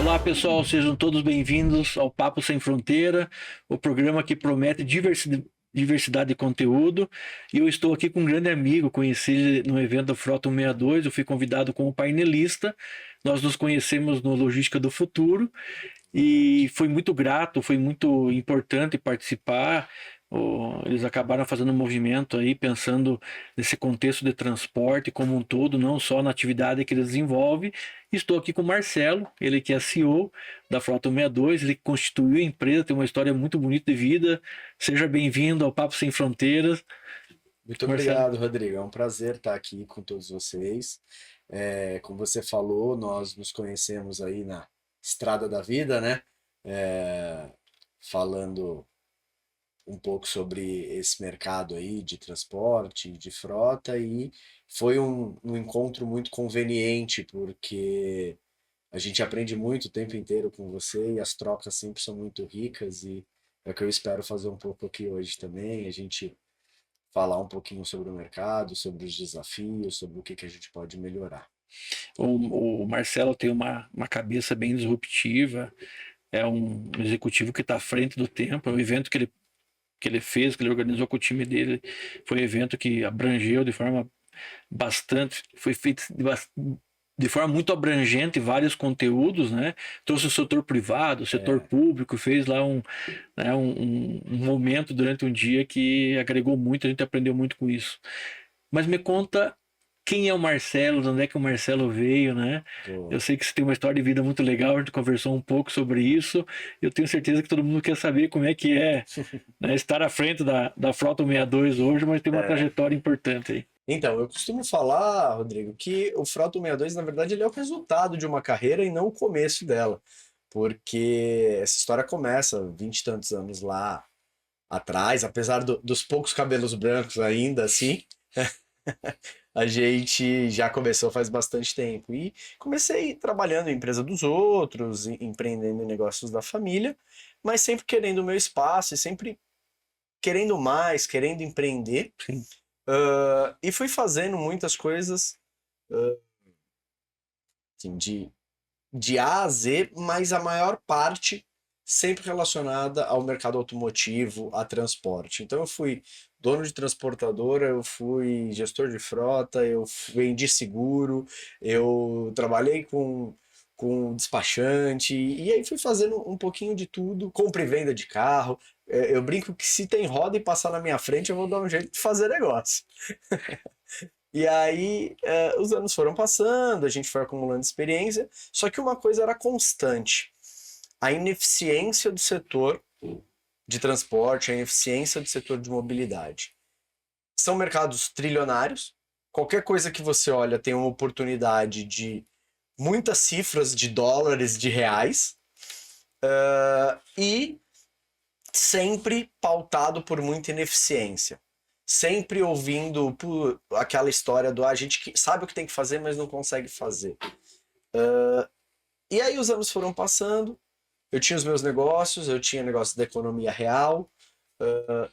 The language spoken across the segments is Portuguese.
Olá, pessoal, sejam todos bem-vindos ao Papo Sem Fronteira, o programa que promete diversidade de conteúdo. E eu estou aqui com um grande amigo, conheci ele no evento da Frota 162, eu fui convidado como painelista. Nós nos conhecemos no Logística do Futuro e foi muito grato, foi muito importante participar. Eles acabaram fazendo um movimento aí pensando nesse contexto de transporte como um todo, não só na atividade que eles desenvolvem. Estou aqui com o Marcelo, ele que é CEO da Frota 162, ele constituiu a empresa, tem uma história muito bonita de vida. Seja bem-vindo ao Papo Sem Fronteiras. Muito Marcelo. obrigado, Rodrigo. É um prazer estar aqui com todos vocês. Como você falou, nós nos conhecemos aí na Estrada da Vida, né? Falando um pouco sobre esse mercado aí de transporte, de frota, e foi um encontro muito conveniente, porque a gente aprende muito o tempo inteiro com você e as trocas sempre são muito ricas, e é o que eu espero fazer um pouco aqui hoje também. A gente falar um pouquinho sobre o mercado, sobre os desafios, sobre o que a gente pode melhorar. O Marcelo tem uma cabeça bem disruptiva, é um executivo que está à frente do tempo. É um evento que ele fez, que ele organizou com o time dele, foi um evento que abrangeu de forma bastante, foi feito de forma muito abrangente vários conteúdos, né? Trouxe o setor privado, o setor É, público, fez lá um momento durante um dia que agregou muito, a gente aprendeu muito com isso. Mas me conta quem é o Marcelo, de onde é que o Marcelo veio, né? Eu boa. sei que você tem uma história de vida muito legal, a gente conversou um pouco sobre isso. Eu tenho certeza que todo mundo quer saber como é que é, né, estar à frente da Frota 162 hoje, mas tem uma É. trajetória importante aí. Então, eu costumo falar, Rodrigo, que o Frota 162, na verdade, ele é o resultado de uma carreira e não o começo dela. Porque essa história começa 20 e tantos anos lá atrás, apesar dos poucos cabelos brancos ainda, assim, a gente já começou faz bastante tempo. E comecei trabalhando em empresa dos outros, empreendendo em negócios da família, mas sempre querendo o meu espaço e sempre querendo mais, querendo empreender. Sim. E fui fazendo muitas coisas assim, de A a Z, mas a maior parte sempre relacionada ao mercado automotivo, a transporte. Então eu fui dono de transportadora, eu fui gestor de frota, vendi seguro, eu trabalhei com despachante, e aí fui fazendo um pouquinho de tudo, compra e venda de carro. Eu brinco que se tem roda e passar na minha frente, eu vou dar um jeito de fazer negócio. E aí, os anos foram passando, a gente foi acumulando experiência, só que uma coisa era constante: a ineficiência do setor de transporte, a ineficiência do setor de mobilidade. São mercados trilionários, qualquer coisa que você olha tem uma oportunidade de muitas cifras de dólares, de reais, e sempre pautado por muita ineficiência. Sempre ouvindo aquela história do a gente que sabe o que tem que fazer, mas não consegue fazer. E aí os anos foram passando, eu tinha os meus negócios, eu tinha negócio da economia real,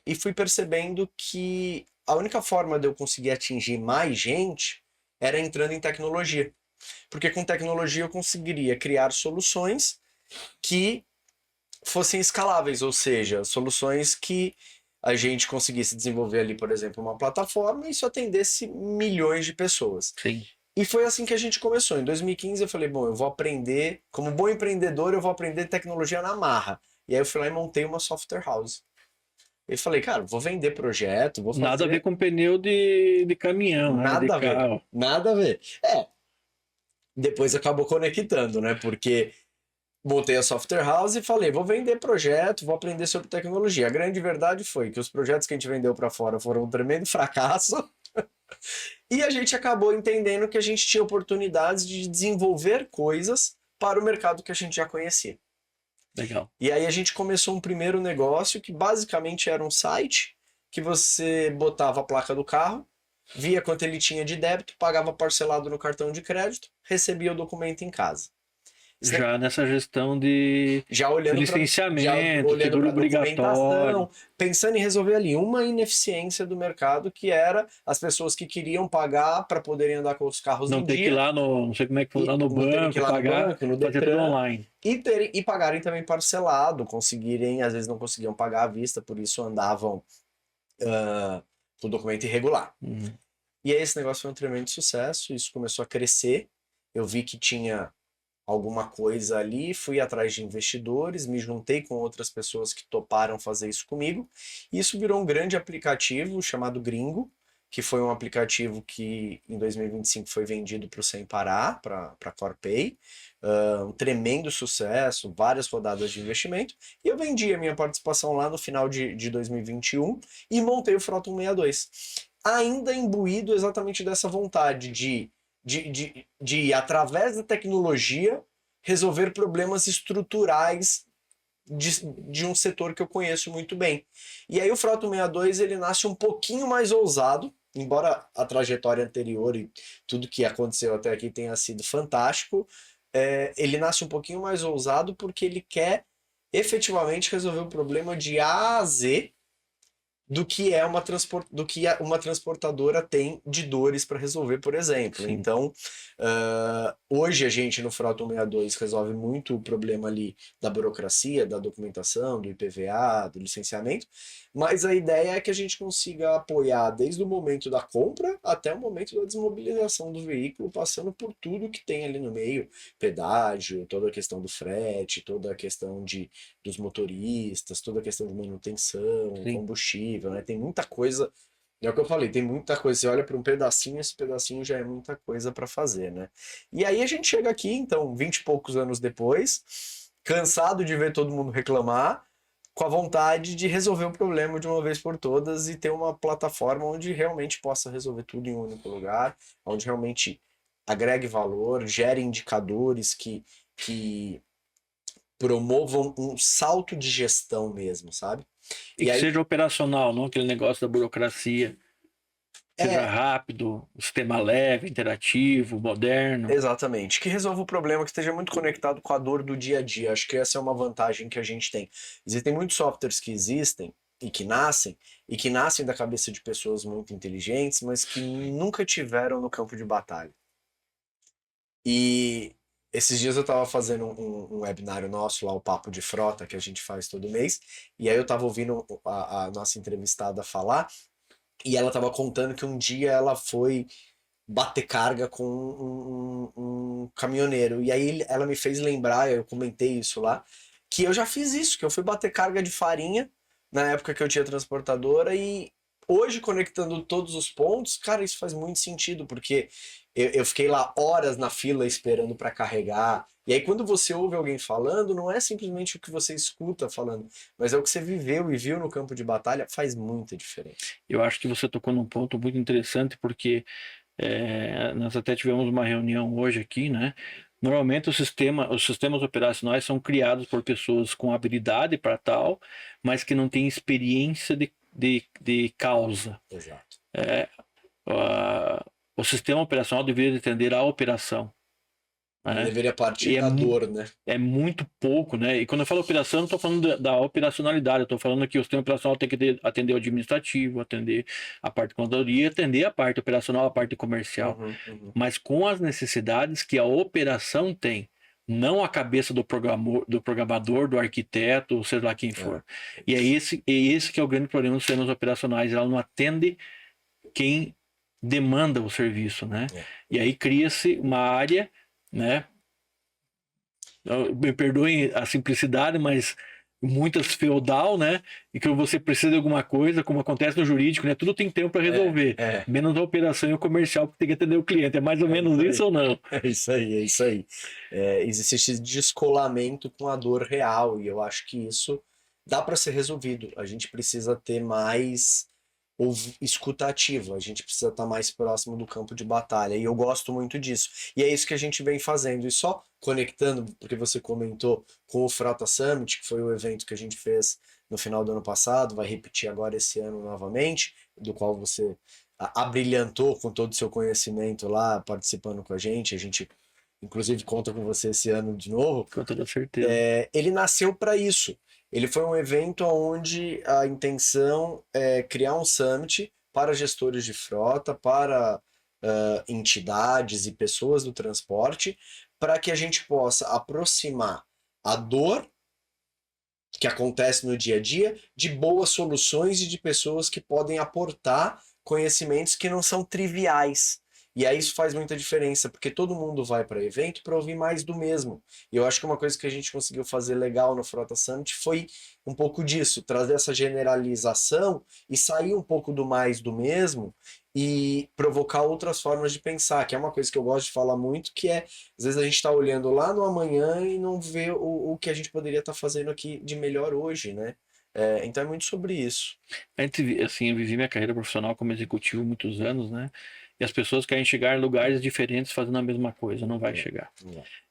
e fui percebendo que a única forma de eu conseguir atingir mais gente era entrando em tecnologia. Porque com tecnologia eu conseguiria criar soluções que fossem escaláveis, ou seja, soluções que a gente conseguisse desenvolver ali, por exemplo, uma plataforma e isso atendesse milhões de pessoas. Sim. E foi assim que a gente começou. Em 2015 eu falei, bom, eu vou aprender, como bom empreendedor, eu vou aprender tecnologia na marra. E aí eu fui lá e montei uma software house. E falei, cara, vou vender projeto, vou Nada a ver fazer. com pneu de caminhão, né? De Nada a ver. carro. Nada a ver. Depois acabou conectando, né? Porque montei a software house e falei, vou vender projeto, vou aprender sobre tecnologia. A grande verdade foi que os projetos que a gente vendeu para fora foram um tremendo fracasso e a gente acabou entendendo que a gente tinha oportunidades de desenvolver coisas para o mercado que a gente já conhecia. Legal. E aí a gente começou um primeiro negócio que basicamente era um site que você botava a placa do carro, via quanto ele tinha de débito, pagava parcelado no cartão de crédito, recebia o documento em casa. Já nessa gestão de Já olhando licenciamento, seguro obrigatório. pensando em resolver ali uma ineficiência do mercado, que era as pessoas que queriam pagar para poderem andar com os carros Não em ter que ir dia, lá no, não sei como é que foi, lá no não terem que ir banco, lá no pagar, banco, no fazer tudo Detran, online. e pagarem também parcelado, conseguirem, às vezes não conseguiam pagar à vista, por isso andavam com o documento irregular. Uhum. E aí esse negócio foi um tremendo sucesso, isso começou a crescer, eu vi que tinha alguma coisa ali, fui atrás de investidores, me juntei com outras pessoas que toparam fazer isso comigo, e isso virou um grande aplicativo chamado Gringo, que foi um aplicativo que em 2025 foi vendido para o Sem Parar, para a Corpay, um tremendo sucesso, várias rodadas de investimento, e eu vendi a minha participação lá no final de 2021 e montei o Frota 162. Ainda imbuído exatamente dessa vontade de através da tecnologia, resolver problemas estruturais de um setor que eu conheço muito bem. E aí o Frota 162 ele nasce um pouquinho mais ousado, embora a trajetória anterior e tudo que aconteceu até aqui tenha sido fantástico, ele nasce um pouquinho mais ousado porque ele quer efetivamente resolver o problema de A a Z do que uma transportadora tem de dores para resolver, por exemplo. Sim. Então, hoje a gente no Frota 162 resolve muito o problema ali da burocracia, da documentação, do IPVA, do licenciamento, mas a ideia é que a gente consiga apoiar desde o momento da compra até o momento da desmobilização do veículo, passando por tudo que tem ali no meio, pedágio, toda a questão do frete, toda a questão dos motoristas, toda a questão de manutenção, Sim. combustível, né? Tem muita coisa. É o que eu falei, tem muita coisa. Você olha para um pedacinho, esse pedacinho já é muita coisa para fazer, né? E aí a gente chega aqui, então, 20 e poucos anos depois, cansado de ver todo mundo reclamar, com a vontade de resolver o problema de uma vez por todas e ter uma plataforma onde realmente possa resolver tudo em um único lugar, onde realmente agregue valor, gere indicadores que promovam um salto de gestão mesmo, sabe? E E que aí, seja operacional, não aquele negócio da burocracia. Seja rápido, sistema leve, interativo, moderno. exatamente, que resolva o problema, que esteja muito conectado com a dor do dia a dia. Acho que essa é uma vantagem que a gente tem. Existem muitos softwares que existem e que nascem da cabeça de pessoas muito inteligentes, mas que nunca tiveram no campo de batalha. E esses dias eu estava fazendo um webinário nosso lá, o Papo de Frota, que a gente faz todo mês, e aí eu estava ouvindo a nossa entrevistada falar, e ela estava contando que um dia ela foi bater carga com um caminhoneiro. E aí ela me fez lembrar, eu comentei isso lá, que eu já fiz isso, que eu fui bater carga de farinha na época que eu tinha transportadora e hoje conectando todos os pontos, cara, isso faz muito sentido, porque eu fiquei lá horas na fila esperando para carregar. E aí quando você ouve alguém falando, não é simplesmente o que você escuta falando, mas é o que você viveu e viu no campo de batalha, faz muita diferença. Eu acho que você tocou num ponto muito interessante, porque nós até tivemos uma reunião hoje aqui, né? Normalmente os sistemas operacionais são criados por pessoas com habilidade para tal, mas que não têm experiência de causa. Exato. O sistema operacional deveria atender à operação. Ele Né? deveria partir E da dor, né? é muito pouco, né? E quando eu falo operação, eu não estou falando da operacionalidade, eu estou falando que o sistema operacional tem que atender o administrativo, atender a parte de contadoria, atender a parte operacional, a parte comercial. Uhum. Mas com as necessidades que a operação tem, não a cabeça do programador, do arquiteto, ou seja lá quem for. E é esse que é o grande problema dos sistemas operacionais, ela não atende quem demanda o serviço, né? E aí cria-se uma área, né? Me perdoem a simplicidade, mas muitas feudal, né? E que você precisa de alguma coisa, como acontece no jurídico, né? Tudo tem tempo para resolver, menos a operação e o comercial que tem que atender o cliente. É mais ou menos isso ou não? É isso aí, é isso aí. Existe esse descolamento com a dor real e eu acho que isso dá para ser resolvido. A gente precisa ter mais escuta ativa, a gente precisa estar mais próximo do campo de batalha e eu gosto muito disso. E é isso que a gente vem fazendo. E só conectando, porque você comentou com o Frota Summit, que foi o evento que a gente fez no final do ano passado, vai repetir agora esse ano novamente, do qual você abrilhantou com todo o seu conhecimento lá, participando com a gente inclusive conta com você esse ano de novo, Com toda certeza. ele nasceu para isso. Ele foi um evento onde a intenção é criar um summit para gestores de frota, para entidades e pessoas do transporte, para que a gente possa aproximar a dor que acontece no dia a dia de boas soluções e de pessoas que podem aportar conhecimentos que não são triviais. E aí isso faz muita diferença, porque todo mundo vai para evento para ouvir mais do mesmo. E eu acho que uma coisa que a gente conseguiu fazer legal no Frota Summit foi um pouco disso, trazer essa generalização e sair um pouco do mais do mesmo e provocar outras formas de pensar, que é uma coisa que eu gosto de falar muito, que é, às vezes a gente está olhando lá no amanhã e não vê o que a gente poderia estar fazendo aqui de melhor hoje, né? Então é muito sobre isso. Assim, eu vivi minha carreira profissional como executivo muitos anos, né? E as pessoas querem chegar em lugares diferentes fazendo a mesma coisa, não vai chegar.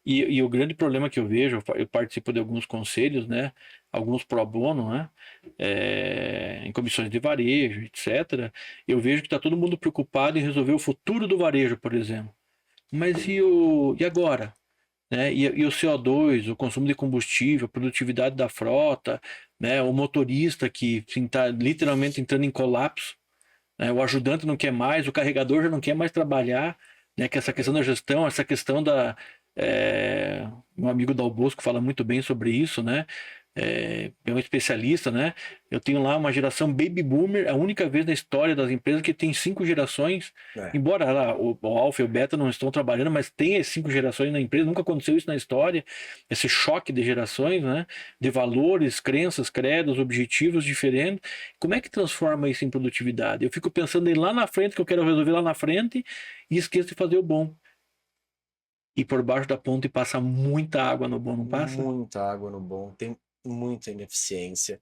E o grande problema que eu vejo, eu participo de alguns conselhos, né? Alguns pro bono, né? Em comissões de varejo, etc. Eu vejo que está todo mundo preocupado em resolver o futuro do varejo, por exemplo. Mas e agora? Né? E o CO2, o consumo de combustível, a produtividade da frota, né? O motorista que está literalmente entrando em colapso, né? O ajudante não quer mais, o carregador já não quer mais trabalhar, né? Que essa questão da gestão, essa questão da... um amigo Dal Bosco fala muito bem sobre isso, né? É um especialista, né? Eu tenho lá uma geração baby boomer, a única vez na história das empresas que tem 5 gerações, embora lá, o alfa e o beta não estão trabalhando, mas tem as 5 gerações na empresa, nunca aconteceu isso na história, esse choque de gerações, né? De valores, crenças, credos, objetivos diferentes. Como é que transforma isso em produtividade? Eu fico pensando em lá na frente, que eu quero resolver lá na frente, e esqueço de fazer o bom. E por baixo da ponte passa muita água no bom, não passa? Muita água no bom, tem muita ineficiência.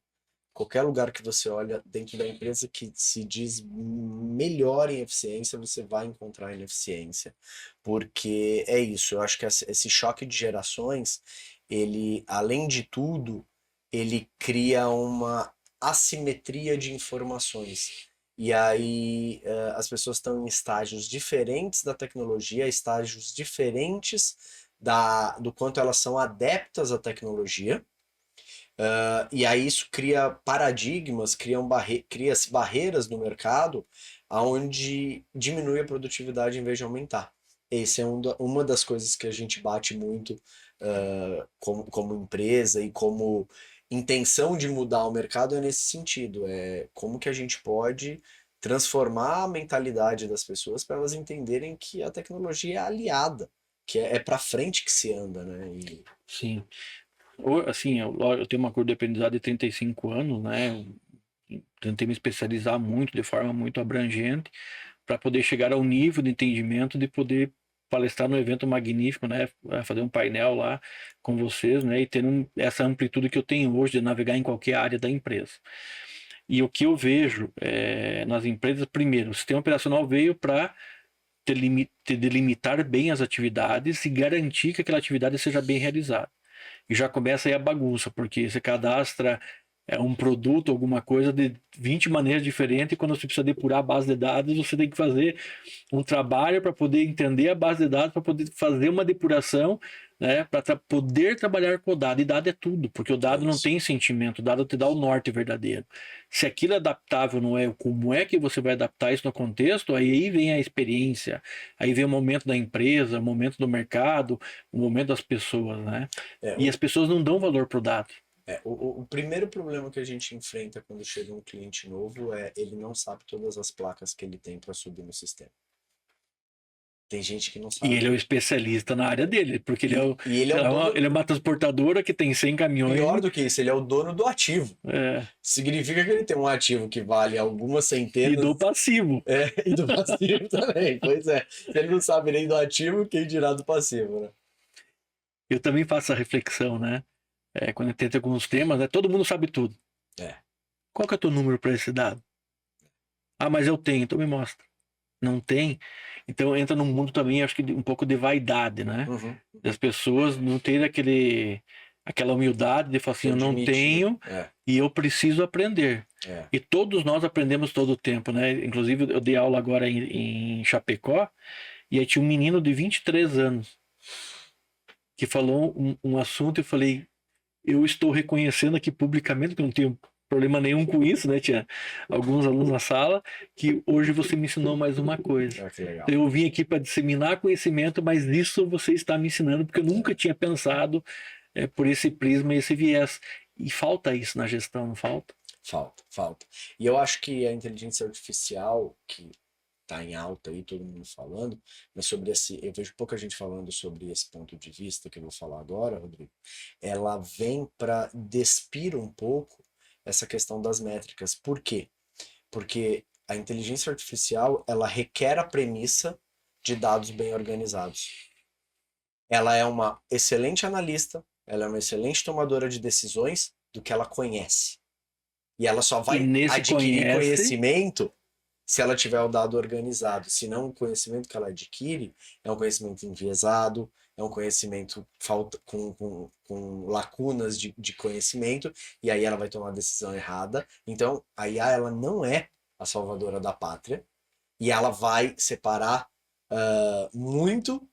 Qualquer lugar que você olha dentro da empresa que se diz melhor em eficiência, você vai encontrar ineficiência. Porque é isso, eu acho que esse choque de gerações, ele, além de tudo, ele cria uma assimetria de informações. E aí as pessoas estão em estágios diferentes da tecnologia, estágios diferentes do quanto elas são adeptas à tecnologia. E aí isso cria paradigmas, cria-se barreiras no mercado onde diminui a produtividade em vez de aumentar. Essa é uma das coisas que a gente bate muito como empresa e como intenção de mudar o mercado é nesse sentido. É como que a gente pode transformar a mentalidade das pessoas para elas entenderem que a tecnologia é aliada, que é para frente que se anda, né? Sim. Assim, eu tenho uma curva de aprendizado de 35 anos, né? Eu tentei me especializar muito, de forma muito abrangente, para poder chegar ao nível de entendimento de poder palestrar num evento magnífico, né? Fazer um painel lá com vocês, né? E ter essa amplitude que eu tenho hoje de navegar em qualquer área da empresa. E o que eu vejo nas empresas, primeiro, o sistema operacional veio para delimitar bem as atividades e garantir que aquela atividade seja bem realizada. E já começa aí a bagunça, porque você cadastra um produto, alguma coisa de 20 maneiras diferentes, e quando você precisa depurar a base de dados, você tem que fazer um trabalho para poder entender a base de dados, para poder fazer uma depuração, né, para poder trabalhar com o dado. E dado é tudo, porque o dado não tem sentimento, o dado te dá o norte verdadeiro. Se aquilo é adaptável, não é, como é que você vai adaptar isso no contexto, aí vem a experiência, aí vem o momento da empresa, o momento do mercado, o momento das pessoas, né? E as pessoas não dão valor pro dado. O primeiro problema que a gente enfrenta quando chega um cliente novo é ele não sabe todas as placas que ele tem para subir no sistema. Tem gente que não sabe. E ele é o especialista na área dele, porque ele é uma transportadora que tem 100 caminhões. Pior do que isso, ele é o dono do ativo. Significa que ele tem um ativo que vale algumas centenas. E do passivo. E do passivo também, pois é. Se ele não sabe nem do ativo, quem dirá do passivo, né? Eu também faço a reflexão, né? Quando eu tento alguns temas, né? Todo mundo sabe tudo. Qual que é o teu número para esse dado? Ah, mas eu tenho, então me mostra. Não tem? Então entra num mundo também, acho que um pouco de vaidade, né? Das pessoas não terem aquela humildade de falar assim, eu não tenho e eu preciso aprender. E todos nós aprendemos todo o tempo, né? Inclusive eu dei aula agora em Chapecó e aí tinha um menino de 23 anos. que falou um assunto, eu falei, eu estou reconhecendo aqui publicamente, que eu não tenho problema nenhum com isso, né? Tinha alguns alunos na sala, que hoje você me ensinou mais uma coisa. Que legal. Eu vim aqui para disseminar conhecimento, mas isso você está me ensinando, porque eu nunca tinha pensado por esse prisma e esse viés. E falta isso na gestão, não falta? Falta. E eu acho que a inteligência artificial, que está em alta aí, todo mundo falando, mas sobre eu vejo pouca gente falando sobre esse ponto de vista que eu vou falar agora, Rodrigo. Ela vem para despir um pouco essa questão das métricas. Por quê? Porque a inteligência artificial, ela requer a premissa de dados bem organizados. Ela é uma excelente analista, ela é uma excelente tomadora de decisões do que ela conhece. E ela só vai adquirir conhecimento se ela tiver o dado organizado. Senão, o conhecimento que ela adquire é um conhecimento enviesado, é um conhecimento com lacunas de conhecimento, e aí ela vai tomar a decisão errada. Então, a IA, ela não é a salvadora da pátria, e ela vai separar muito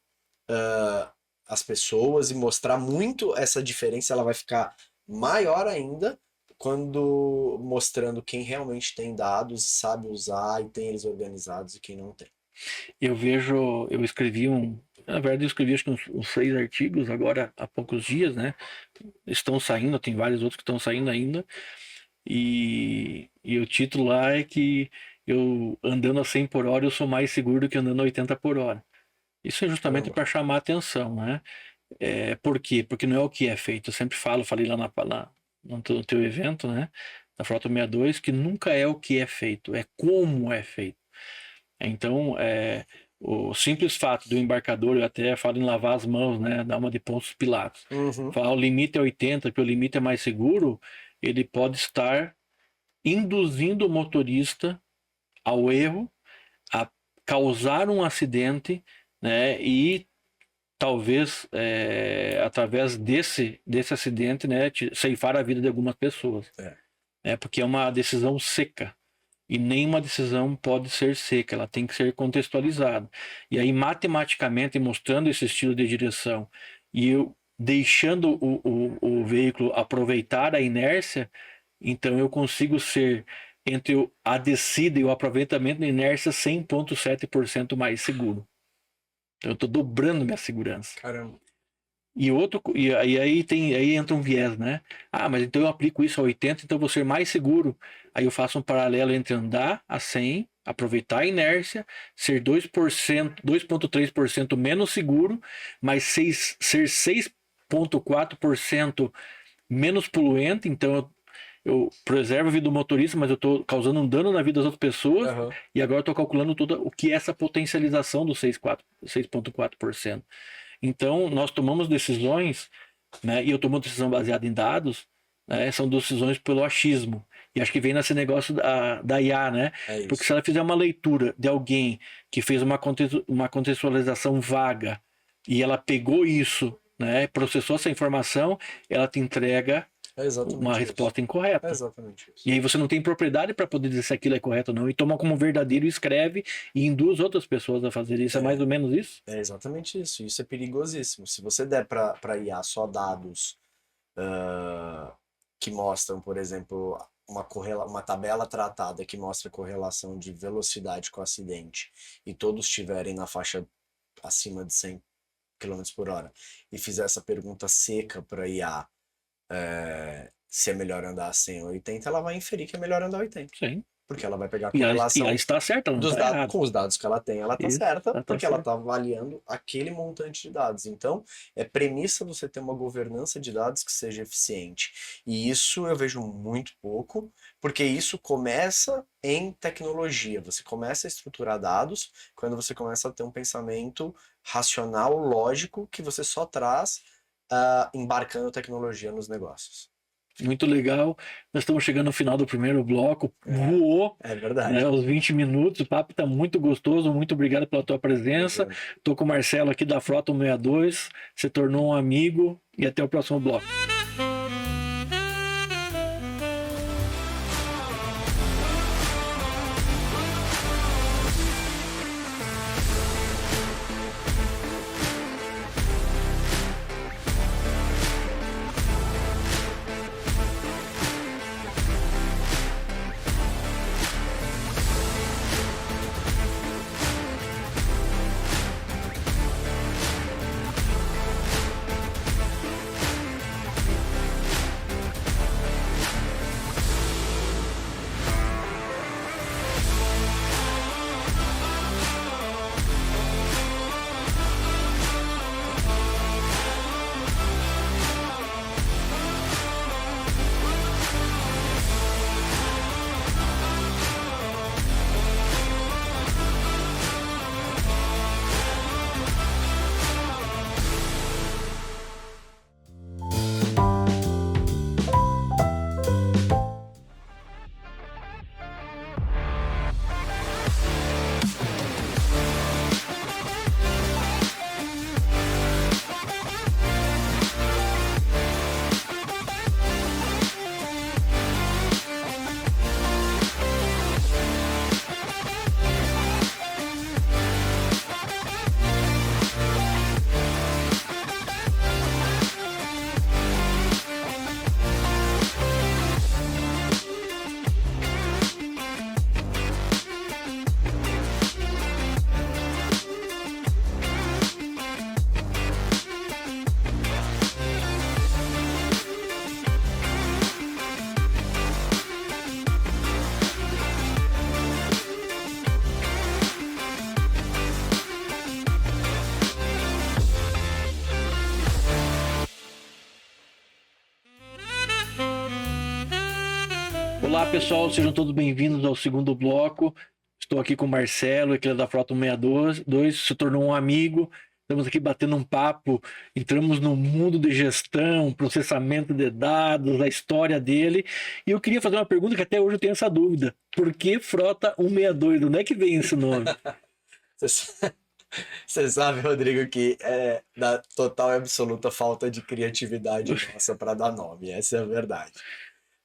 as pessoas e mostrar muito essa diferença. Ela vai ficar maior ainda quando mostrando quem realmente tem dados, sabe usar e tem eles organizados e quem não tem. Eu escrevi na verdade eu escrevi acho que uns 6 artigos agora há poucos dias, né? Estão saindo, tem vários outros que estão saindo ainda, e o título lá é que eu andando a 100 por hora eu sou mais seguro do que andando a 80 por hora. Isso é justamente para chamar a atenção, né? Por quê? Porque não é o que é feito. Eu sempre falei lá no teu evento, né? Da Frota 62, que nunca é o que é feito, é como é feito. Então, o simples fato do embarcador, eu até falo em lavar as mãos, né? Dar uma de Pôncio Pilatos. Falar o limite é 80, que o limite é mais seguro, ele pode estar induzindo o motorista ao erro, a causar um acidente, né? E talvez através desse acidente, né, ceifar a vida de algumas pessoas. Porque é uma decisão seca. E nenhuma decisão pode ser seca, ela tem que ser contextualizada. E aí, matematicamente, mostrando esse estilo de direção e eu deixando o veículo aproveitar a inércia, então eu consigo ser, entre a descida e o aproveitamento da inércia, 100,7% mais seguro. Então eu estou dobrando minha segurança. Caramba. E aí entra um viés, né? Mas então eu aplico isso a 80, então eu vou ser mais seguro. Aí eu faço um paralelo entre andar a 100, aproveitar a inércia, ser 2,3% menos seguro, mas ser 6,4% menos poluente. Então eu preservo a vida do motorista, mas eu estou causando um dano na vida das outras pessoas. E agora eu estou calculando o que é essa potencialização do 6,4%. Então, nós tomamos decisões, né, e eu tomo decisão baseada em dados, né, são decisões pelo achismo. E acho que vem nesse negócio da IA, né? Porque se ela fizer uma leitura de alguém que fez uma contextualização vaga e ela pegou isso, né, processou essa informação, ela te entrega uma resposta incorreta. É exatamente isso. E aí você não tem propriedade para poder dizer se aquilo é correto ou não. E toma como verdadeiro, escreve e induz outras pessoas a fazer isso. É mais ou menos isso? É exatamente isso. Isso é perigosíssimo. Se você der para IA só dados que mostram, por exemplo, uma tabela tratada que mostra a correlação de velocidade com acidente, e todos estiverem na faixa acima de 100 km por hora, e fizer essa pergunta seca para IA, se é melhor andar a 100 ou 80, ela vai inferir que é melhor andar a 80. Sim. Porque ela vai pegar a correlação. E ela está certa, não está errada. Com os dados que ela tem, ela está certa, ela tá porque ela certa. está avaliando aquele montante de dados. Então, é premissa você ter uma governança de dados que seja eficiente. E isso eu vejo muito pouco, porque isso começa em tecnologia. Você começa a estruturar dados quando você começa a ter um pensamento racional, lógico, que você só traz embarcando tecnologia nos negócios. Muito legal. Nós estamos chegando no final do primeiro bloco. Voou. É verdade. Né, os 20 minutos. O papo está muito gostoso. Muito obrigado pela tua presença. Estou com o Marcelo aqui da Frota 162. Se tornou um amigo. E até o próximo bloco. Olá, pessoal, sejam todos bem-vindos ao segundo bloco. Estou aqui com o Marcelo, que é da Frota 162, se tornou um amigo. Estamos aqui batendo um papo, entramos no mundo de gestão, processamento de dados, a história dele. E eu queria fazer uma pergunta que até hoje eu tenho essa dúvida. Por que Frota 162? Onde é que vem esse nome? Você sabe, Rodrigo, que é da total e absoluta falta de criatividade nossa para dar nome. Essa é a verdade.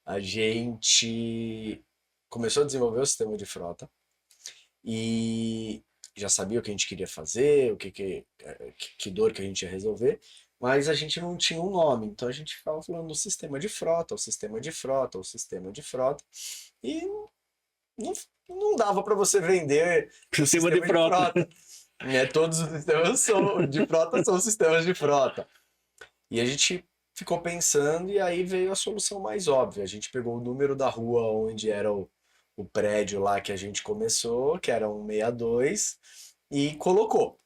A gente começou a desenvolver o sistema de frota e já sabia o que a gente queria fazer, que dor que a gente ia resolver, mas a gente não tinha um nome. Então a gente ficava falando do sistema de frota, o sistema de frota, o sistema de frota. E não, não dava para você vender o Sistema de sistema de frota. frota. Né? Todos os sistemas de frota são sistemas de frota. E a gente ficou pensando e aí veio a solução mais óbvia. A gente pegou o número da rua onde era o prédio lá que a gente começou, que era 162, e colocou.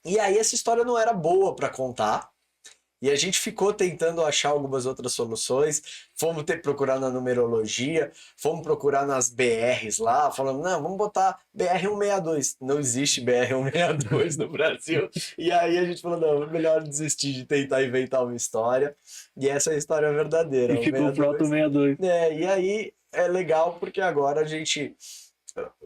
E aí essa história não era boa para contar. E a gente ficou tentando achar algumas outras soluções, fomos ter que procurar na numerologia, fomos procurar nas BRs lá, falando, não, vamos botar BR-162. Não existe BR-162 no Brasil. E aí a gente falou, não, é melhor desistir de tentar inventar uma história. E essa é a história verdadeira. E ficou Frota 162. E aí é legal porque agora a gente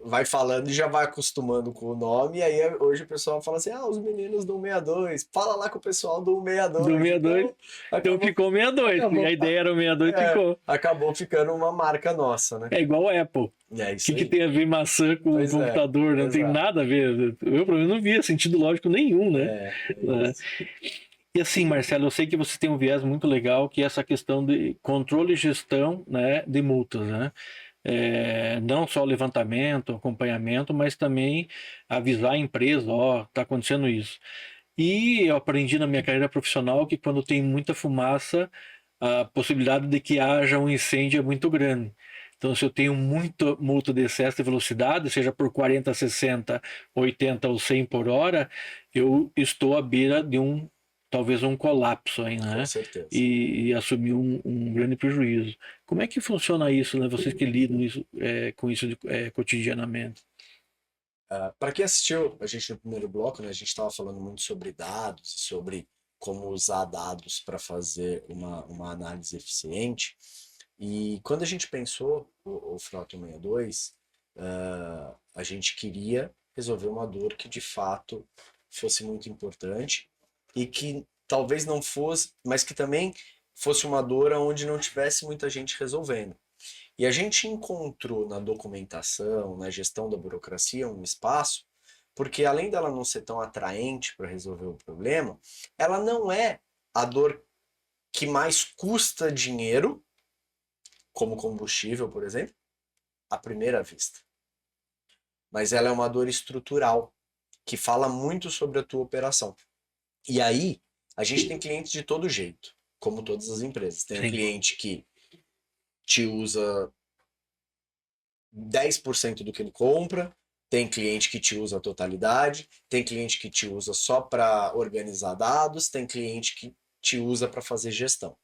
vai falando e já vai acostumando com o nome, e aí hoje o pessoal fala assim, os meninos do 162, fala lá com o pessoal do 162. Do 162, então ficou 62, acabou, a ideia era o 62, ficou. Acabou ficando uma marca nossa, né? É igual a Apple. É O isso que tem a ver maçã com o computador? Não tem nada a ver. Eu, pelo menos, não via sentido lógico nenhum, né? E assim, Marcelo, eu sei que você tem um viés muito legal, que é essa questão de controle e gestão, né, de multas, né? Não só levantamento, acompanhamento, mas também avisar a empresa, está acontecendo isso. E eu aprendi na minha carreira profissional que quando tem muita fumaça, a possibilidade de que haja um incêndio é muito grande. Então, se eu tenho muita multa de excesso de velocidade, seja por 40, 60, 80 ou 100 por hora, eu estou à beira de talvez um colapso aí, né? Com certeza. E assumir um grande prejuízo. Como é que funciona isso, né? Vocês que lidam com isso cotidianamente? Para quem assistiu a gente no primeiro bloco, né, a gente estava falando muito sobre dados e sobre como usar dados para fazer uma análise eficiente. E quando a gente pensou o Frota 162, a gente queria resolver uma dor que de fato fosse muito importante e que talvez não fosse, mas que também fosse uma dor onde não tivesse muita gente resolvendo. E a gente encontrou na documentação, na gestão da burocracia, um espaço, porque além dela não ser tão atraente para resolver o problema, ela não é a dor que mais custa dinheiro, como combustível, por exemplo, à primeira vista. Mas ela é uma dor estrutural, que fala muito sobre a tua operação. E aí, a gente tem clientes de todo jeito, como todas as empresas. Tem um cliente que te usa 10% do que ele compra, tem cliente que te usa a totalidade, tem cliente que te usa só para organizar dados, tem cliente que te usa para fazer gestão.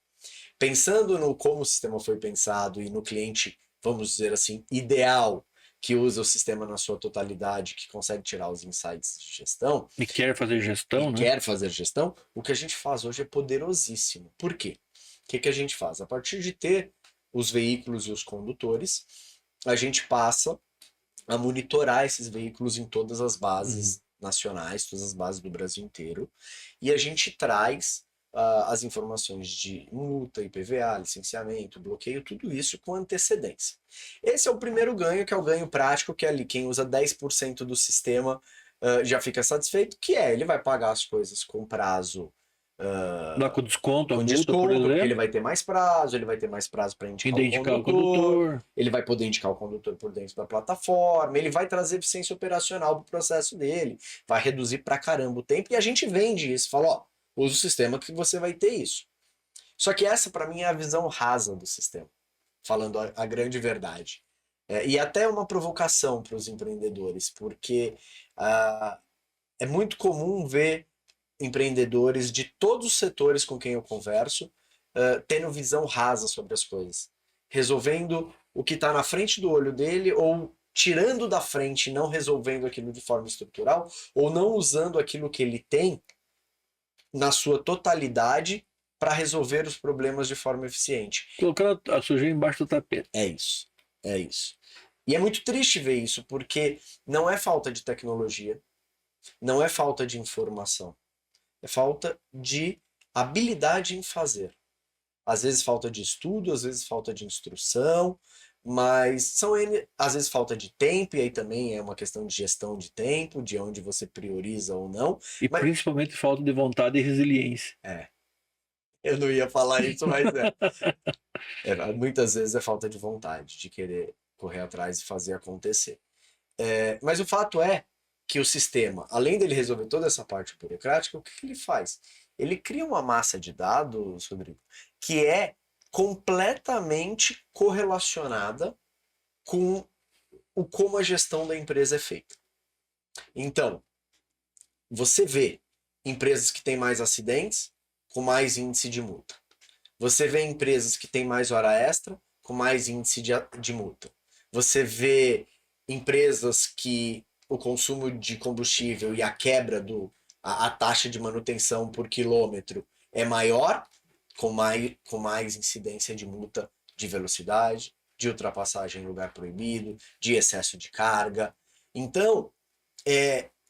Pensando no como o sistema foi pensado e no cliente, vamos dizer assim, ideal, que usa o sistema na sua totalidade, que consegue tirar os insights de gestão. E quer fazer gestão, né? Quer fazer gestão. O que a gente faz hoje é poderosíssimo. Por quê? O que a gente faz? A partir de ter os veículos e os condutores, a gente passa a monitorar esses veículos em todas as bases nacionais, todas as bases do Brasil inteiro, e a gente traz as informações de multa, IPVA, licenciamento, bloqueio, tudo isso com antecedência. Esse é o primeiro ganho, que é o ganho prático, que é ali quem usa 10% do sistema já fica satisfeito, que ele vai pagar as coisas com prazo. Dá com desconto, com a multa, desconto, por exemplo. porque ele vai ter mais prazo, ele vai ter mais prazo para indicar o condutor, ele vai poder indicar o condutor por dentro da plataforma, ele vai trazer eficiência operacional para o processo dele, vai reduzir pra caramba o tempo, e a gente vende isso, fala, ó, usa o sistema que você vai ter isso. Só que essa, para mim, é a visão rasa do sistema, falando a grande verdade. E até uma provocação para os empreendedores, porque é muito comum ver empreendedores de todos os setores com quem eu converso tendo visão rasa sobre as coisas. resolvendo o que está na frente do olho dele, ou tirando da frente e não resolvendo aquilo de forma estrutural, ou não usando aquilo que ele tem na sua totalidade para resolver os problemas de forma eficiente. Colocando a sujeira embaixo do tapete. É isso, é isso. E é muito triste ver isso, porque não é falta de tecnologia, não é falta de informação, é falta de habilidade em fazer. Às vezes falta de estudo, às vezes falta de instrução, mas às vezes falta de tempo, e aí também é uma questão de gestão de tempo, de onde você prioriza ou não. E Mas, principalmente falta de vontade e resiliência. eu não ia falar isso, mas muitas vezes é falta de vontade, de querer correr atrás e fazer acontecer. Mas o fato é que o sistema, além dele resolver toda essa parte burocrática, o que ele faz? Ele cria uma massa de dados, Rodrigo, que é completamente correlacionada com como a gestão da empresa é feita. Então, você vê empresas que têm mais acidentes com mais índice de multa. Você vê empresas que têm mais hora extra com mais índice de multa. Você vê empresas que o consumo de combustível e a quebra a taxa de manutenção por quilômetro é maior, com mais incidência de multa de velocidade, de ultrapassagem em lugar proibido, de excesso de carga. Então,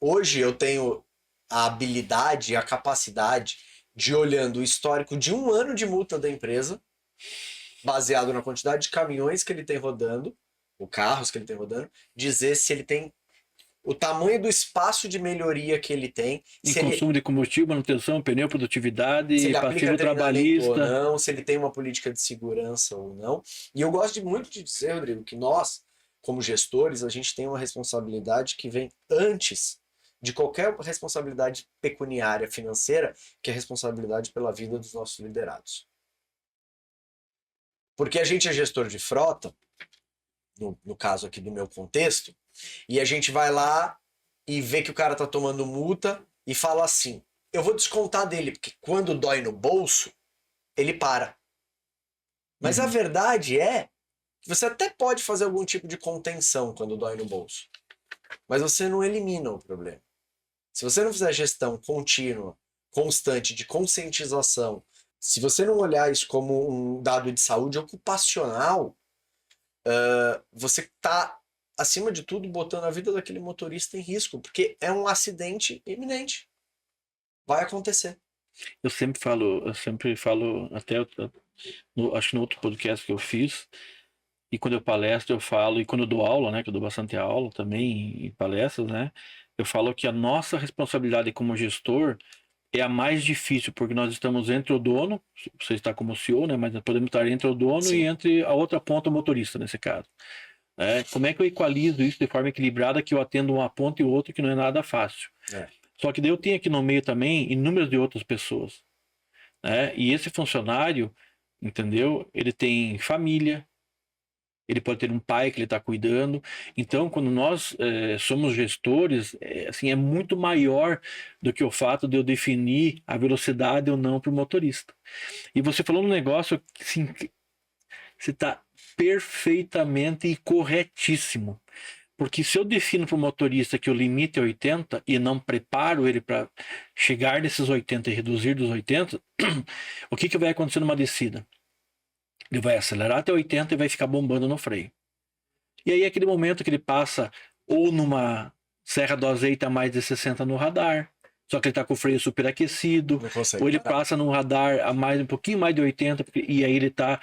hoje eu tenho a habilidade, a capacidade de, olhando o histórico de um ano de multa da empresa, baseado na quantidade de caminhões que ele tem rodando, ou carros que ele tem rodando, dizer se ele tem o tamanho do espaço de melhoria que ele tem. Em consumo de combustível, manutenção, pneu, produtividade, se ele aplica passivo trabalhista ou não, se ele tem uma política de segurança ou não. E eu gosto muito de dizer, Rodrigo, que nós, como gestores, a gente tem uma responsabilidade que vem antes de qualquer responsabilidade pecuniária, financeira, que é a responsabilidade pela vida dos nossos liderados. Porque a gente é gestor de frota, no caso aqui do meu contexto, e a gente vai lá e vê que o cara tá tomando multa e fala assim, eu vou descontar dele, porque quando dói no bolso, ele para. Mas a verdade é que você até pode fazer algum tipo de contenção quando dói no bolso, mas você não elimina o problema. Se você não fizer gestão contínua, constante, de conscientização, se você não olhar isso como um dado de saúde ocupacional, você está, acima de tudo, botando a vida daquele motorista em risco, porque é um acidente iminente. Vai acontecer. Eu sempre falo, até acho que no outro podcast que eu fiz, e quando eu palestro eu falo, e quando eu dou aula, né, que eu dou bastante aula também em palestras, né, eu falo que a nossa responsabilidade como gestor é a mais difícil, porque nós estamos entre o dono, você está como CEO, né, mas nós podemos estar entre o dono Sim. e entre a outra ponta, o motorista, nesse caso. Como é que eu equalizo isso de forma equilibrada, que eu atendo uma ponta e outra, que não é nada fácil. Só que daí eu tenho aqui no meio também inúmeras de outras pessoas. E esse funcionário, entendeu? Ele tem família, ele pode ter um pai que ele está cuidando. Então, quando nós somos gestores, assim, é muito maior do que o fato de eu definir a velocidade ou não para o motorista. E você falou um negócio que, assim, você está perfeitamente e corretíssimo. Porque se eu defino para o motorista que o limite é 80 e não preparo ele para chegar nesses 80 e reduzir dos 80, o que vai acontecer numa descida? Ele vai acelerar até 80 e vai ficar bombando no freio. E aí, aquele momento que ele passa ou numa Serra do Azeite a mais de 60 no radar, só que ele está com o freio superaquecido, ou ele passa num radar a um pouquinho mais de 80, e aí ele está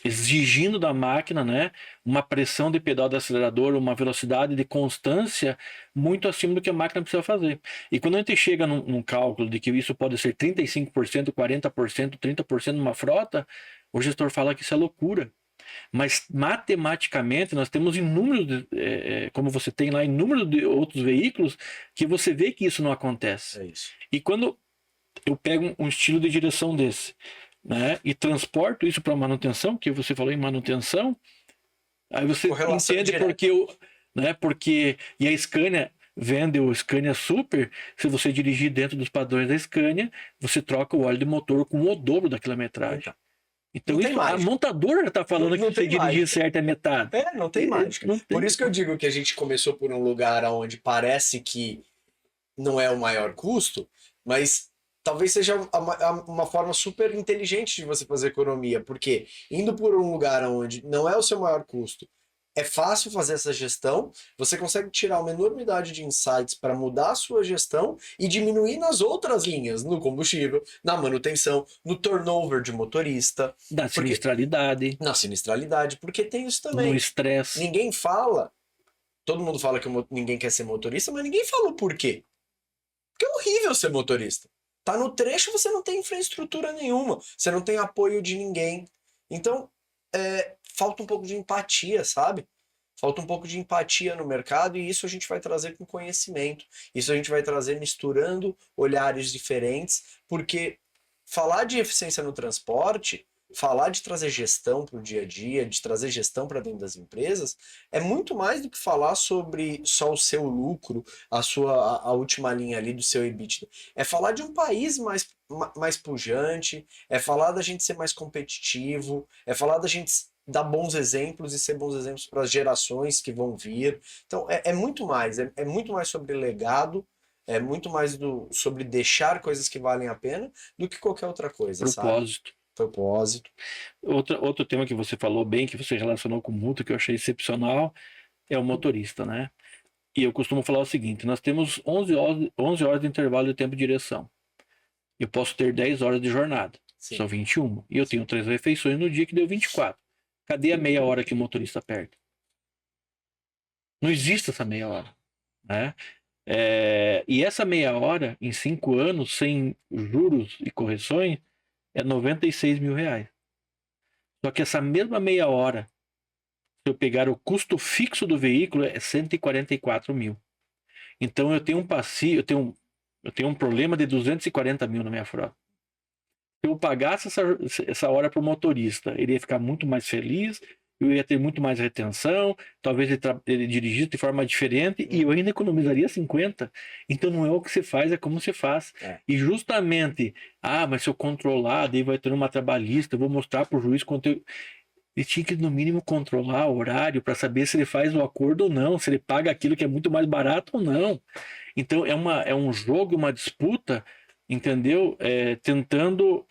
exigindo da máquina, né, uma pressão de pedal do acelerador, uma velocidade de constância muito acima do que a máquina precisa fazer. E quando a gente chega num cálculo de que isso pode ser 35%, 40%, 30% numa frota, o gestor fala que isso é loucura. Mas matematicamente nós temos inúmeros, como você tem lá, inúmeros de outros veículos que você vê que isso não acontece. É isso. E quando eu pego um estilo de direção desse, né, e transporto isso para manutenção, que você falou em manutenção, aí você entende porque e a Scania vende o Scania Super. Se você dirigir dentro dos padrões da Scania, você troca o óleo de motor com o dobro da quilometragem. Então Não tem isso, a mágica. montadora já tá falando Não que você tem dirigir mágica. certo é metade. Não tem mágica. Não tem. Por isso que eu digo que a gente começou por um lugar onde parece que não é o maior custo, mas talvez seja uma forma super inteligente de você fazer economia, porque indo por um lugar onde não é o seu maior custo, é fácil fazer essa gestão, você consegue tirar uma enormidade de insights para mudar a sua gestão e diminuir nas outras linhas, no combustível, na manutenção, no turnover de motorista, Da porque sinistralidade, na sinistralidade, porque tem isso no também. estresse. Ninguém fala, todo mundo fala que ninguém quer ser motorista, mas ninguém fala o porquê. Porque é horrível ser motorista. Tá no trecho, você não tem infraestrutura nenhuma, você não tem apoio de ninguém. Então, falta um pouco de empatia, sabe? Falta um pouco de empatia no mercado e isso a gente vai trazer com conhecimento. Isso a gente vai trazer misturando olhares diferentes, porque falar de eficiência no transporte, falar de trazer gestão para o dia a dia, de trazer gestão para dentro das empresas, é muito mais do que falar sobre só o seu lucro, a última linha ali do seu EBITDA. É falar de um país mais pujante, é falar da gente ser mais competitivo, é falar da gente dar bons exemplos e ser bons exemplos para as gerações que vão vir. Então, é muito mais, é muito mais sobre legado, é muito mais sobre deixar coisas que valem a pena do que qualquer outra coisa, sabe? Propósito. Propósito. Outro tema que você falou bem, que você relacionou com multa, que eu achei excepcional, é o motorista, né? E eu costumo falar o seguinte: nós temos 11 horas de intervalo de tempo de direção. Eu posso ter 10 horas de jornada, Sim. são 21. E eu tenho 3 refeições no dia que deu 24. Cadê a meia hora que o motorista perde? Não existe essa meia hora, né? E essa meia hora, em 5 anos, sem juros e correções, é R$ 96.000. Só que essa mesma meia hora, se eu pegar o custo fixo do veículo, é 144 mil. Então eu tenho um passivo, eu tenho um problema de 240 mil na minha frota. Se eu pagasse essa hora para o motorista, ele ia ficar muito mais feliz, eu ia ter muito mais retenção, talvez ele dirigisse de forma diferente e eu ainda economizaria 50. Então não é o que se faz, é como se faz. E justamente, mas se eu controlar, daí vai ter uma trabalhista, eu vou mostrar para o juiz quanto ele tinha que, no mínimo, controlar o horário para saber se ele faz o acordo ou não, se ele paga aquilo que é muito mais barato ou não. Então, é um jogo, uma disputa, entendeu? Tentando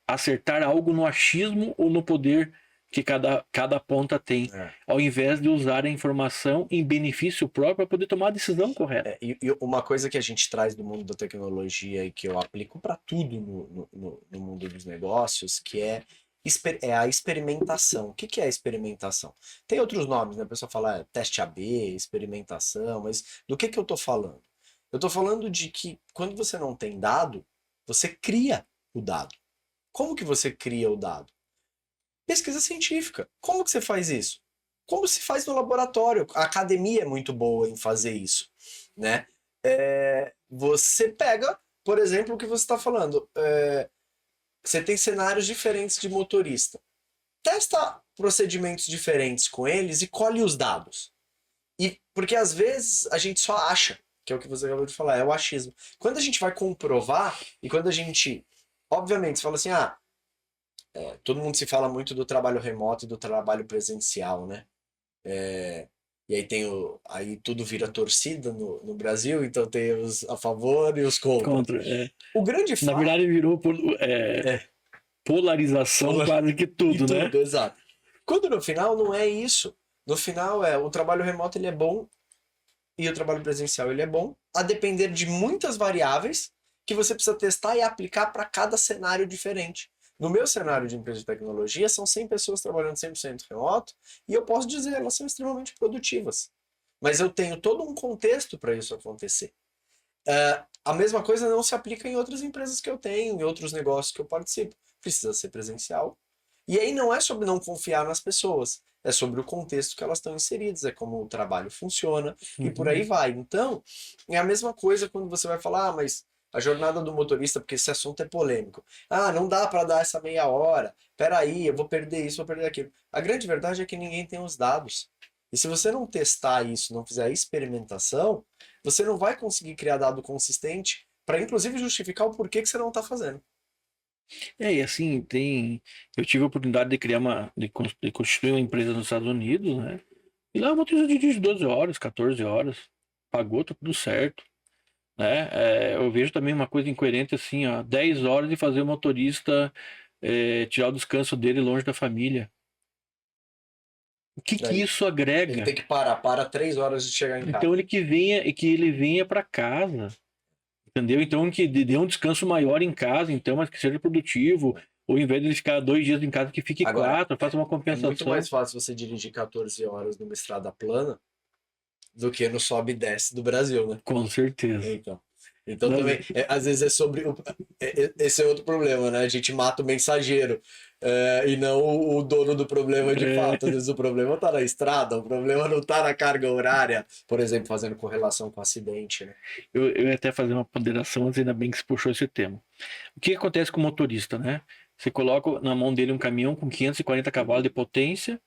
acertar algo no achismo ou no poder que cada ponta tem, ao invés de usar a informação em benefício próprio para poder tomar a decisão correta. E uma coisa que a gente traz do mundo da tecnologia e que eu aplico para tudo no mundo dos negócios, que é a experimentação. O que é a experimentação? Tem outros nomes, né? A pessoa fala teste AB, experimentação, mas do que eu estou falando? Eu estou falando de que quando você não tem dado, você cria o dado. Como que você cria o dado? Pesquisa científica. Como que você faz isso? Como se faz no laboratório? A academia é muito boa em fazer isso, né? Você pega, por exemplo, o que você está falando. Você tem cenários diferentes de motorista. Testa procedimentos diferentes com eles e colhe os dados. Porque às vezes a gente só acha, que é o que você acabou de falar, é o achismo. Quando a gente vai comprovar e quando a gente, obviamente, você fala assim, todo mundo se fala muito do trabalho remoto e do trabalho presencial, né? E aí aí tudo vira torcida no Brasil, então tem os a favor e os contra. O grande fato... Na verdade, virou polarização quase que tudo, né? Tudo, exato. Quando no final não é isso. No final o trabalho remoto ele é bom e o trabalho presencial ele é bom, a depender de muitas variáveis que você precisa testar e aplicar para cada cenário diferente. No meu cenário de empresa de tecnologia, são 100 pessoas trabalhando 100% remoto e eu posso dizer, elas são extremamente produtivas. Mas eu tenho todo um contexto para isso acontecer. A mesma coisa não se aplica em outras empresas que eu tenho, em outros negócios que eu participo. Precisa ser presencial. E aí não é sobre não confiar nas pessoas, é sobre o contexto que elas estão inseridas, é como o trabalho funciona e por aí vai. Então, é a mesma coisa quando você vai falar, mas a jornada do motorista, porque esse assunto é polêmico. Não dá para dar essa meia hora. Peraí, eu vou perder isso, vou perder aquilo. A grande verdade é que ninguém tem os dados. E se você não testar isso, não fizer a experimentação, você não vai conseguir criar dado consistente para, inclusive, justificar o porquê que você não está fazendo. E assim, eu tive a oportunidade de de constituir uma empresa nos Estados Unidos, né? E lá o motorista dirige 12 horas, 14 horas. Pagou, tá tudo certo, né? Eu vejo também uma coisa incoerente assim, ó, 10 horas e fazer o motorista tirar o descanso dele longe da família. O que Daí, isso ele agrega? tem que para 3 horas de chegar em casa. Então ele venha para casa, entendeu? Então que dê um descanso maior em casa, então, mas que seja produtivo, ou em vez de ele ficar 2 dias em casa, que fique Agora, 4, faça uma é muito compensação. mais fácil você dirigir 14 horas numa estrada plana do que no sobe e desce do Brasil, né? Com certeza. Então Mas- também, às vezes é sobre. Esse é outro problema, né? A gente mata o mensageiro e não o dono do problema de fato. Às vezes o problema tá na estrada, o problema não tá na carga horária, por exemplo, fazendo correlação com acidente, né? eu ia até fazer uma ponderação, mas ainda bem que você puxou esse tema. O que acontece com o motorista, né? Você coloca na mão dele um caminhão com 540 cavalos de potência,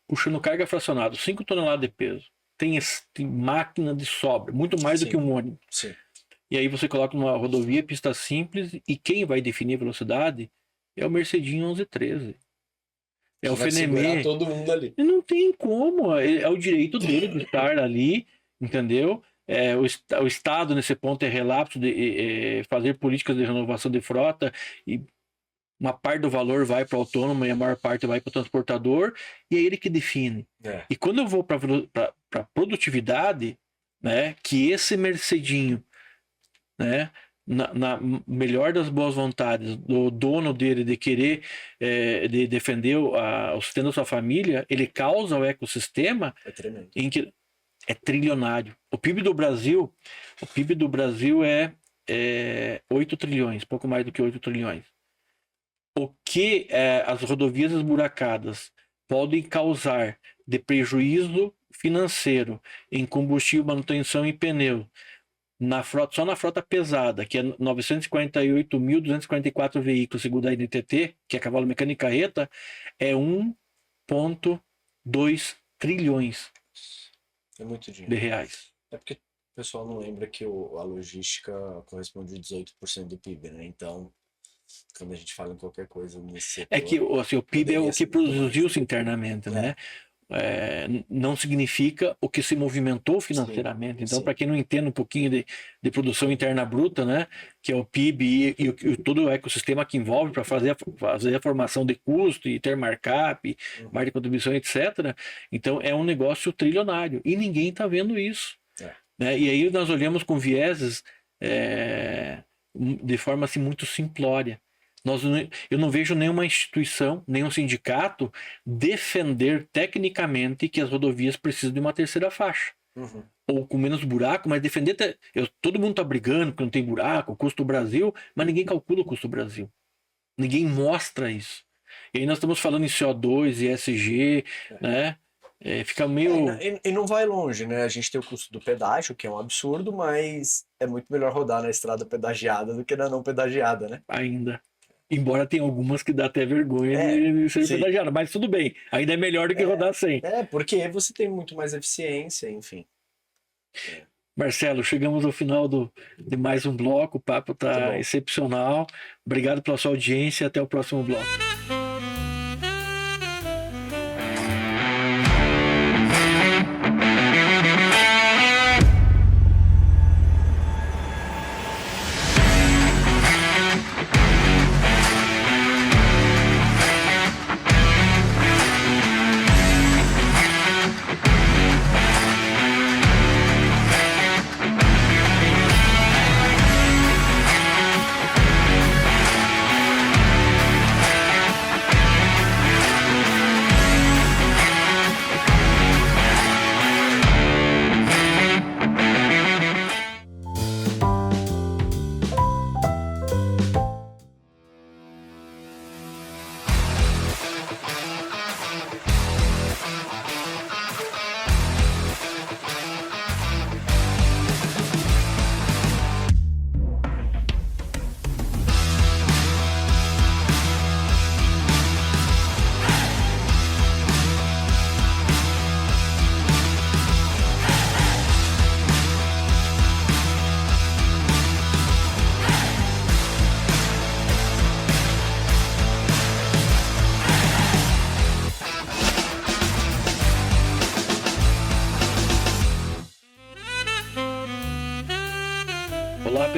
puxando carga fracionada, 5 toneladas de peso. Tem máquina de sobra, muito mais do Sim. que um ônibus. Sim. E aí você coloca numa rodovia, pista simples, e quem vai definir a velocidade é o Mercedinho 1113. É o Vai segurar Fenemê. todo mundo ali. E não tem como, é o direito dele de estar ali, entendeu? O Estado, nesse ponto, é relapso de fazer políticas de renovação de frota, e uma parte do valor vai para o autônomo e a maior parte vai para o transportador, e é ele que define. E quando eu vou para a produtividade, né, que esse Mercedinho, né, na melhor das boas vontades do dono dele de querer de defender o sustento da sua família, ele causa o ecossistema É tremendo. em que é trilionário. O PIB do Brasil é 8 trilhões, pouco mais do que 8 trilhões. O que as rodovias esburacadas podem causar de prejuízo financeiro em combustível, manutenção e pneu, só na frota pesada, que é 948.244 veículos, segundo a NTT, que é cavalo mecânico e carreta, é 1,2 trilhões É muito de dinheiro. reais. É porque o pessoal não lembra que a logística corresponde a 18% do PIB, né? Então, quando a gente fala em qualquer coisa nesse setor... É que assim, o PIB é o poderia que ser muito mais. produziu-se internamente, né? Não significa o que se movimentou financeiramente. Então, sim. para quem não entende um pouquinho de produção interna bruta, né, que é o PIB e todo o ecossistema que envolve para fazer a formação de custo e ter markup, margem de contribuição, etc. Então, é um negócio trilionário e ninguém está vendo isso. Né? E aí nós olhamos com vieses de forma assim, muito simplória. Eu não vejo nenhuma instituição, nenhum sindicato defender tecnicamente que as rodovias precisam de uma terceira faixa. Ou com menos buraco, mas defender... todo mundo está brigando porque não tem buraco, o custo do Brasil, mas ninguém calcula o custo do Brasil. Ninguém mostra isso. E aí nós estamos falando em CO2, ESG, né? Fica meio... E não vai longe, né? A gente tem o custo do pedágio, que é um absurdo, mas é muito melhor rodar na estrada pedagiada do que na não pedagiada, né? Ainda. Embora tenha algumas que dá até vergonha de ser pedagiada, mas tudo bem, ainda é melhor do que rodar sem. Porque você tem muito mais eficiência, enfim. Marcelo, chegamos ao final de mais um bloco, o papo tá excepcional. Obrigado pela sua audiência, até o próximo bloco.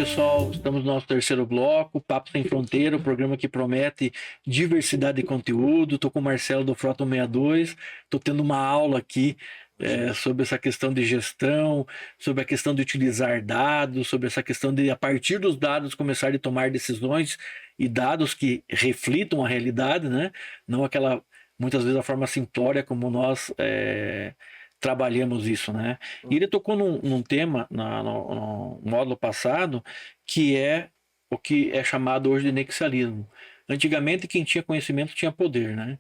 pessoal, estamos no nosso terceiro bloco, Papo Sem Fronteira, o programa que promete diversidade de conteúdo. Estou com o Marcelo do Frota 162, estou tendo uma aula aqui sobre essa questão de gestão, sobre a questão de utilizar dados, sobre essa questão de, a partir dos dados, começar a tomar decisões e dados que reflitam a realidade, né? Não aquela, muitas vezes, a forma simplória como nós trabalhamos isso, né? E ele tocou num tema no módulo passado, que é o que é chamado hoje de nexialismo. Antigamente, quem tinha conhecimento tinha poder, né?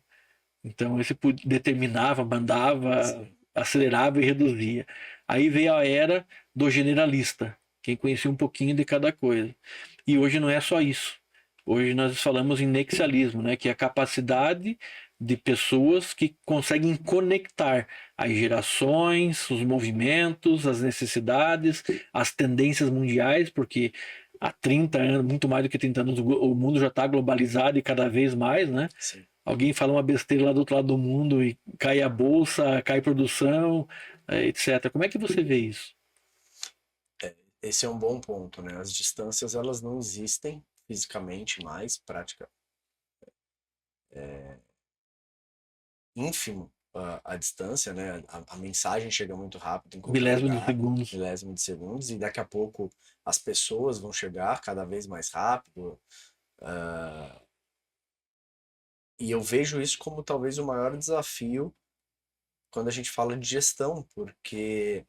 Então, esse determinava, mandava, Sim. acelerava e reduzia. Aí veio a era do generalista, quem conhecia um pouquinho de cada coisa. E hoje não é só isso. Hoje nós falamos em nexialismo, né? Que é a capacidade de pessoas que conseguem conectar as gerações, os movimentos, as necessidades, as tendências mundiais, porque há 30 anos, muito mais do que 30 anos, o mundo já está globalizado e cada vez mais, né? Sim. Alguém fala uma besteira lá do outro lado do mundo e cai a bolsa, cai a produção, etc. Como é que você vê isso? Esse é um bom ponto, né? As distâncias, elas não existem fisicamente mais, prática. Ínfimo a distância, né? A mensagem chega muito rápido em qualquer Milésimo de lugar, segundos. milésimo de segundos, e daqui a pouco as pessoas vão chegar cada vez mais rápido. E eu vejo isso como talvez o maior desafio quando a gente fala de gestão, porque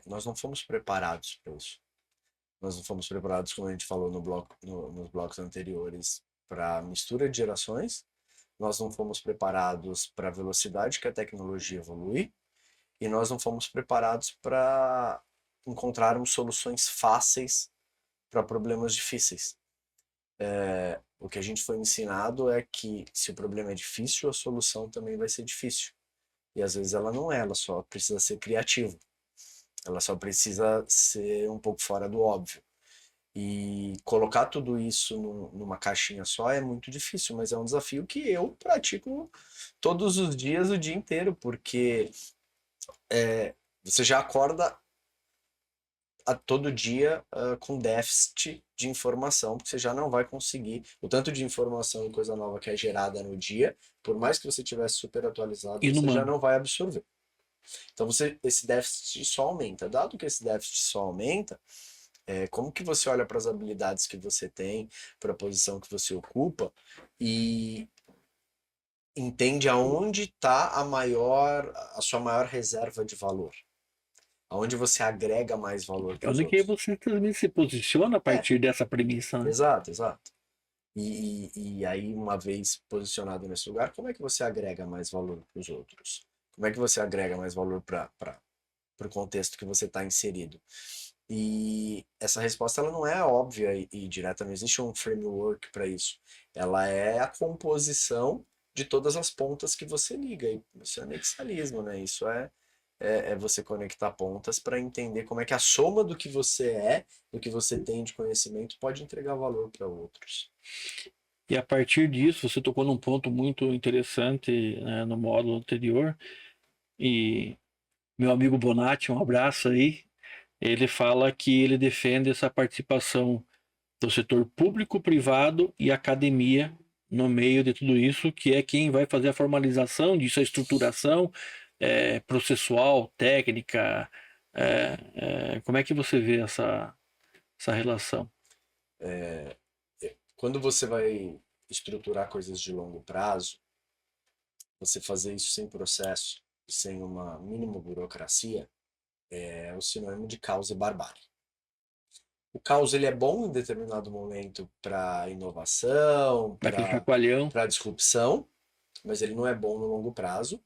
nós não fomos preparados para isso. Nós não fomos preparados, como a gente falou nos blocos anteriores, para mistura de gerações. Nós não fomos preparados para a velocidade que a tecnologia evolui. E nós não fomos preparados para encontrarmos soluções fáceis para problemas difíceis. O que a gente foi ensinado é que se o problema é difícil, a solução também vai ser difícil. E às vezes ela não é, ela só precisa ser criativa. Ela só precisa ser um pouco fora do óbvio. E colocar tudo isso numa caixinha só é muito difícil, mas é um desafio que eu pratico todos os dias, o dia inteiro, porque você já acorda todo dia com déficit de informação, porque você já não vai conseguir, o tanto de informação e coisa nova que é gerada no dia, por mais que você tivesse super atualizado, você já não vai absorver. Então esse déficit só aumenta. Dado que esse déficit só aumenta, como que você olha para as habilidades que você tem, para a posição que você ocupa e entende aonde está a sua maior reserva de valor? Aonde você agrega mais valor para os Onde que outros? você também se posiciona a partir dessa premissa, né? Exato, exato. E aí, uma vez posicionado nesse lugar, como é que você agrega mais valor para os outros? Como é que você agrega mais valor para o contexto que você está inserido? E essa resposta ela não é óbvia e direta, não existe um framework para isso. Ela é a composição de todas as pontas que você liga. E isso é nexialismo, né? Isso é você conectar pontas para entender como é que a soma do que você do que você tem de conhecimento, pode entregar valor para outros. E a partir disso, você tocou num ponto muito interessante, né, no módulo anterior, e meu amigo Bonatti, um abraço aí, ele fala que ele defende essa participação do setor público, privado e academia no meio de tudo isso, que é quem vai fazer a formalização disso, a estruturação processual, técnica. Como é que você vê essa relação? Quando você vai estruturar coisas de longo prazo, você fazer isso sem processo e sem uma mínima burocracia é o sinônimo de caos e barbárie. O caos ele é bom em determinado momento para inovação, Daquele chacoalhão. para disrupção, mas ele não é bom no longo prazo.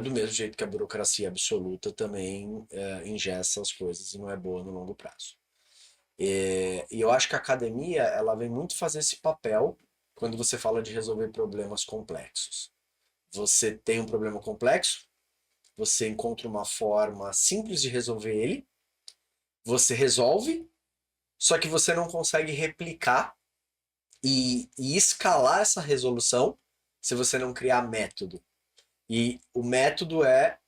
Do mesmo jeito que a burocracia absoluta também engessa as coisas e não é boa no longo prazo. E eu acho que a academia ela vem muito fazer esse papel quando você fala de resolver problemas complexos. Você tem um problema complexo, você encontra uma forma simples de resolver ele, você resolve, só que você não consegue replicar e escalar essa resolução se você não criar método. E o método é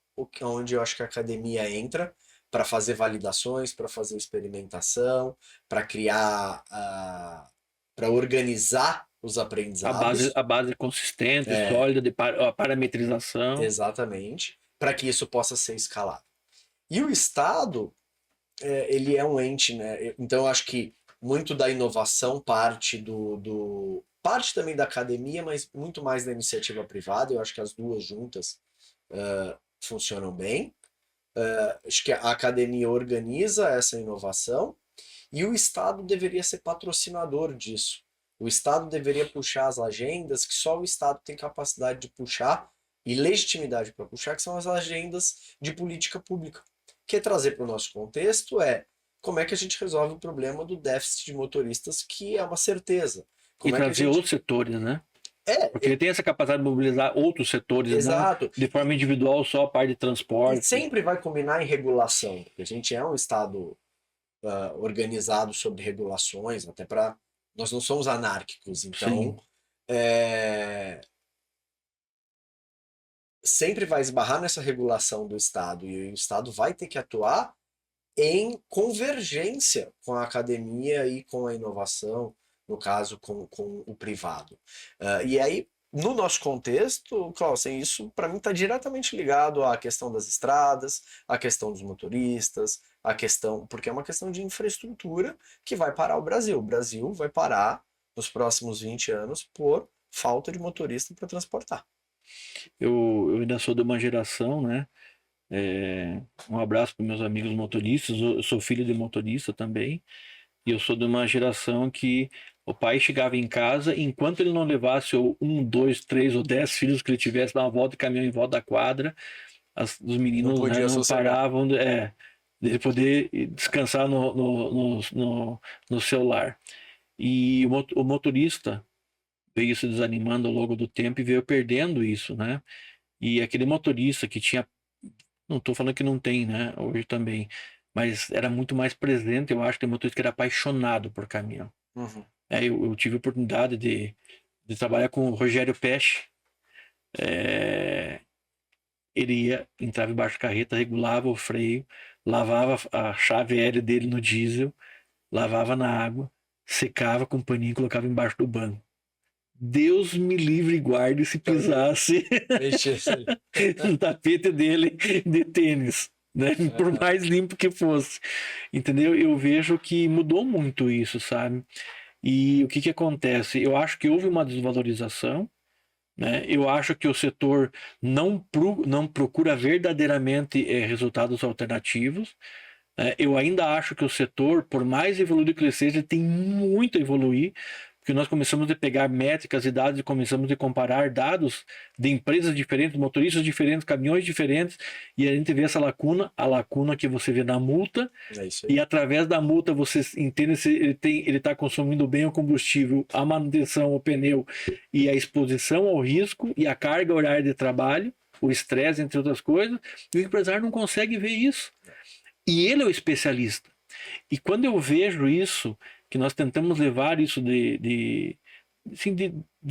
onde eu acho que a academia entra, para fazer validações, para fazer experimentação, para criar, para organizar os aprendizados. A base consistente, É, sólida, a parametrização. exatamente, para que isso possa ser escalado. E o Estado, ele é um ente, né? Então eu acho que muito da inovação parte também da academia, mas muito mais da iniciativa privada. Eu acho que as duas juntas funcionam bem. Acho que a academia organiza essa inovação e o Estado deveria ser patrocinador disso. O Estado deveria puxar as agendas que só o Estado tem capacidade de puxar e legitimidade para puxar, que são as agendas de política pública. Que trazer para o nosso contexto como é que a gente resolve o problema do déficit de motoristas, que é uma certeza. E Como é que a trazer gente... outros setores, né? É, Porque ele tem essa capacidade de mobilizar outros setores, não exato. de forma individual só a parte de E transporte. sempre vai combinar em regulação, porque a gente é um Estado organizado sobre regulações, até para... Nós não somos anárquicos, então... Sempre vai esbarrar nessa regulação do Estado, e o Estado vai ter que atuar em convergência com a academia e com a inovação, no caso, com o privado. E aí, no nosso contexto, Clausen, isso para mim está diretamente ligado à questão das estradas, à questão dos motoristas, porque é uma questão de infraestrutura que vai parar o Brasil. O Brasil vai parar nos próximos 20 anos por falta de motorista para transportar. Eu ainda sou de uma geração, né? Um abraço para meus amigos motoristas. Eu sou filho de motorista também. E eu sou de uma geração que o pai chegava em casa, enquanto ele não levasse um, dois, três ou 10 filhos que ele tivesse, dar uma volta de caminhão em volta da quadra, os meninos, Não né, podia não sossegar. paravam de ele poder descansar no celular. E o motorista veio se desanimando ao longo do tempo e veio perdendo isso, né? E aquele motorista que tinha, não estou falando que não tem, né? Hoje também, mas era muito mais presente. Eu acho que tem motorista que era apaixonado por caminhão. Uhum. Eu tive a oportunidade de trabalhar com o Rogério Peixe. Ele entrava embaixo da carreta, regulava o freio, lavava a chave L dele no diesel, lavava na água, secava com um paninho e colocava embaixo do banco. Deus me livre e guarde se pisasse no tapete dele de tênis, né? Por mais limpo que fosse. Entendeu? Eu vejo que mudou muito isso, sabe? E o que acontece? Eu acho que houve uma desvalorização, né? Eu acho que o setor não procura verdadeiramente resultados alternativos. Eu ainda acho que o setor, por mais evoluído que ele seja, tem muito a evoluir, porque nós começamos a pegar métricas e dados e começamos a comparar dados de empresas diferentes, motoristas diferentes, caminhões diferentes, e a gente vê essa lacuna, a lacuna que você vê na multa, e através da multa você entende se ele está consumindo bem o combustível, a manutenção, o pneu e a exposição ao risco e a carga horária de trabalho, o estresse, entre outras coisas, e o empresário não consegue ver isso. E ele é o especialista. E quando eu vejo isso, que nós tentamos levar isso de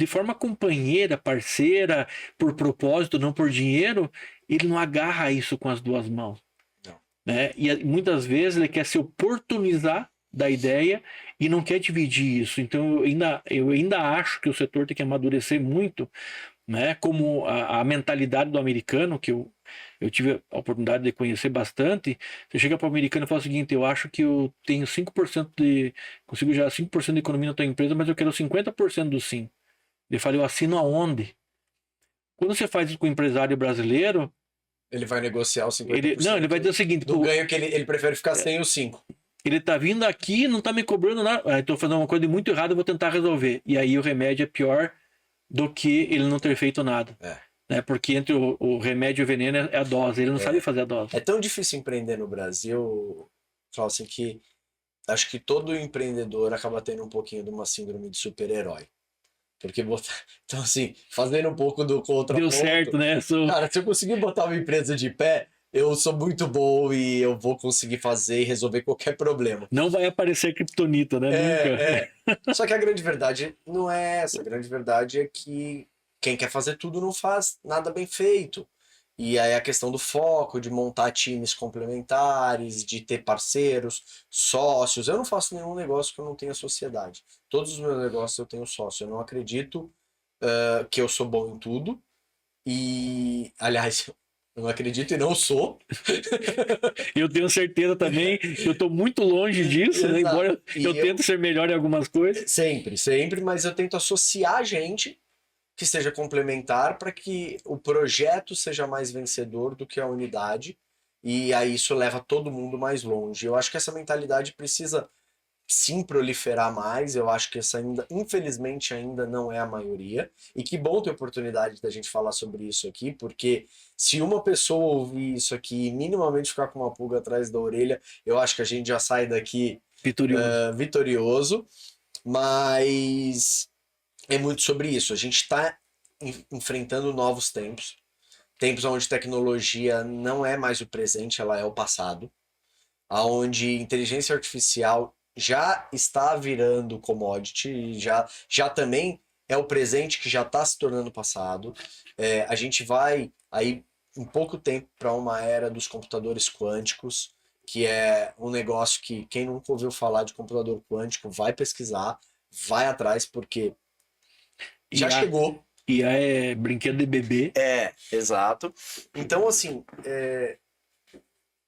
forma companheira, parceira, por propósito, não por dinheiro, ele não agarra isso com as duas mãos. Não. Né? E muitas vezes ele quer se oportunizar da ideia e não quer dividir isso. Então eu ainda acho que o setor tem que amadurecer muito, né? Como a mentalidade do americano, que eu tive a oportunidade de conhecer bastante. Você chega para o americano e fala o seguinte: eu acho que eu tenho 5% consigo gerar 5% de economia na tua empresa, mas eu quero 50% do sim. Ele fala: eu assino aonde? Quando você faz isso com o empresário brasileiro, ele vai negociar os 50%. Não, ele vai dizer o seguinte: do ganho que ele prefere ficar sem os 5%. Ele tá vindo aqui, não tá me cobrando nada. Estou fazendo uma coisa muito errada, vou tentar resolver. E aí o remédio é pior do que ele não ter feito nada. Né? Porque entre o remédio e o veneno é a dose. Ele não sabe fazer a dose. É tão difícil empreender no Brasil, Clausen, que acho que todo empreendedor acaba tendo um pouquinho de uma síndrome de super-herói. Porque então, assim, fazendo um pouco do contraponto... Deu certo, né? Cara, se eu conseguir botar uma empresa de pé, eu sou muito bom e eu vou conseguir fazer e resolver qualquer problema. Não vai aparecer criptonita, né? Nunca. Só que a grande verdade não é essa. A grande verdade é que quem quer fazer tudo não faz nada bem feito. E aí a questão do foco, de montar times complementares, de ter parceiros, sócios. Eu não faço nenhum negócio que eu não tenha sociedade. Todos os meus negócios eu tenho sócio. Eu não acredito que eu sou bom em tudo. E, aliás, eu não acredito e não sou. Eu tenho certeza também que eu estou muito longe disso, né? Exato. Embora eu tente ser melhor em algumas coisas. Sempre, sempre, mas eu tento associar gente que seja complementar para que o projeto seja mais vencedor do que a unidade. E aí isso leva todo mundo mais longe. Eu acho que essa mentalidade precisa sim proliferar mais. Eu acho que essa ainda, infelizmente, ainda não é a maioria. E que bom ter oportunidade da gente falar sobre isso aqui, porque se uma pessoa ouvir isso aqui e minimamente ficar com uma pulga atrás da orelha, eu acho que a gente já sai daqui Vitorioso. vitorioso. Mas é muito sobre isso. A gente está enfrentando novos tempos. Tempos onde tecnologia não é mais o presente, ela é o passado. Onde inteligência artificial já está virando commodity, já também é o presente que já está se tornando passado. A gente vai aí em pouco tempo para uma era dos computadores quânticos, que é um negócio que quem nunca ouviu falar de computador quântico vai pesquisar, vai atrás, porque já IA, chegou. IA é brinquedo de bebê. Exato. Então, assim,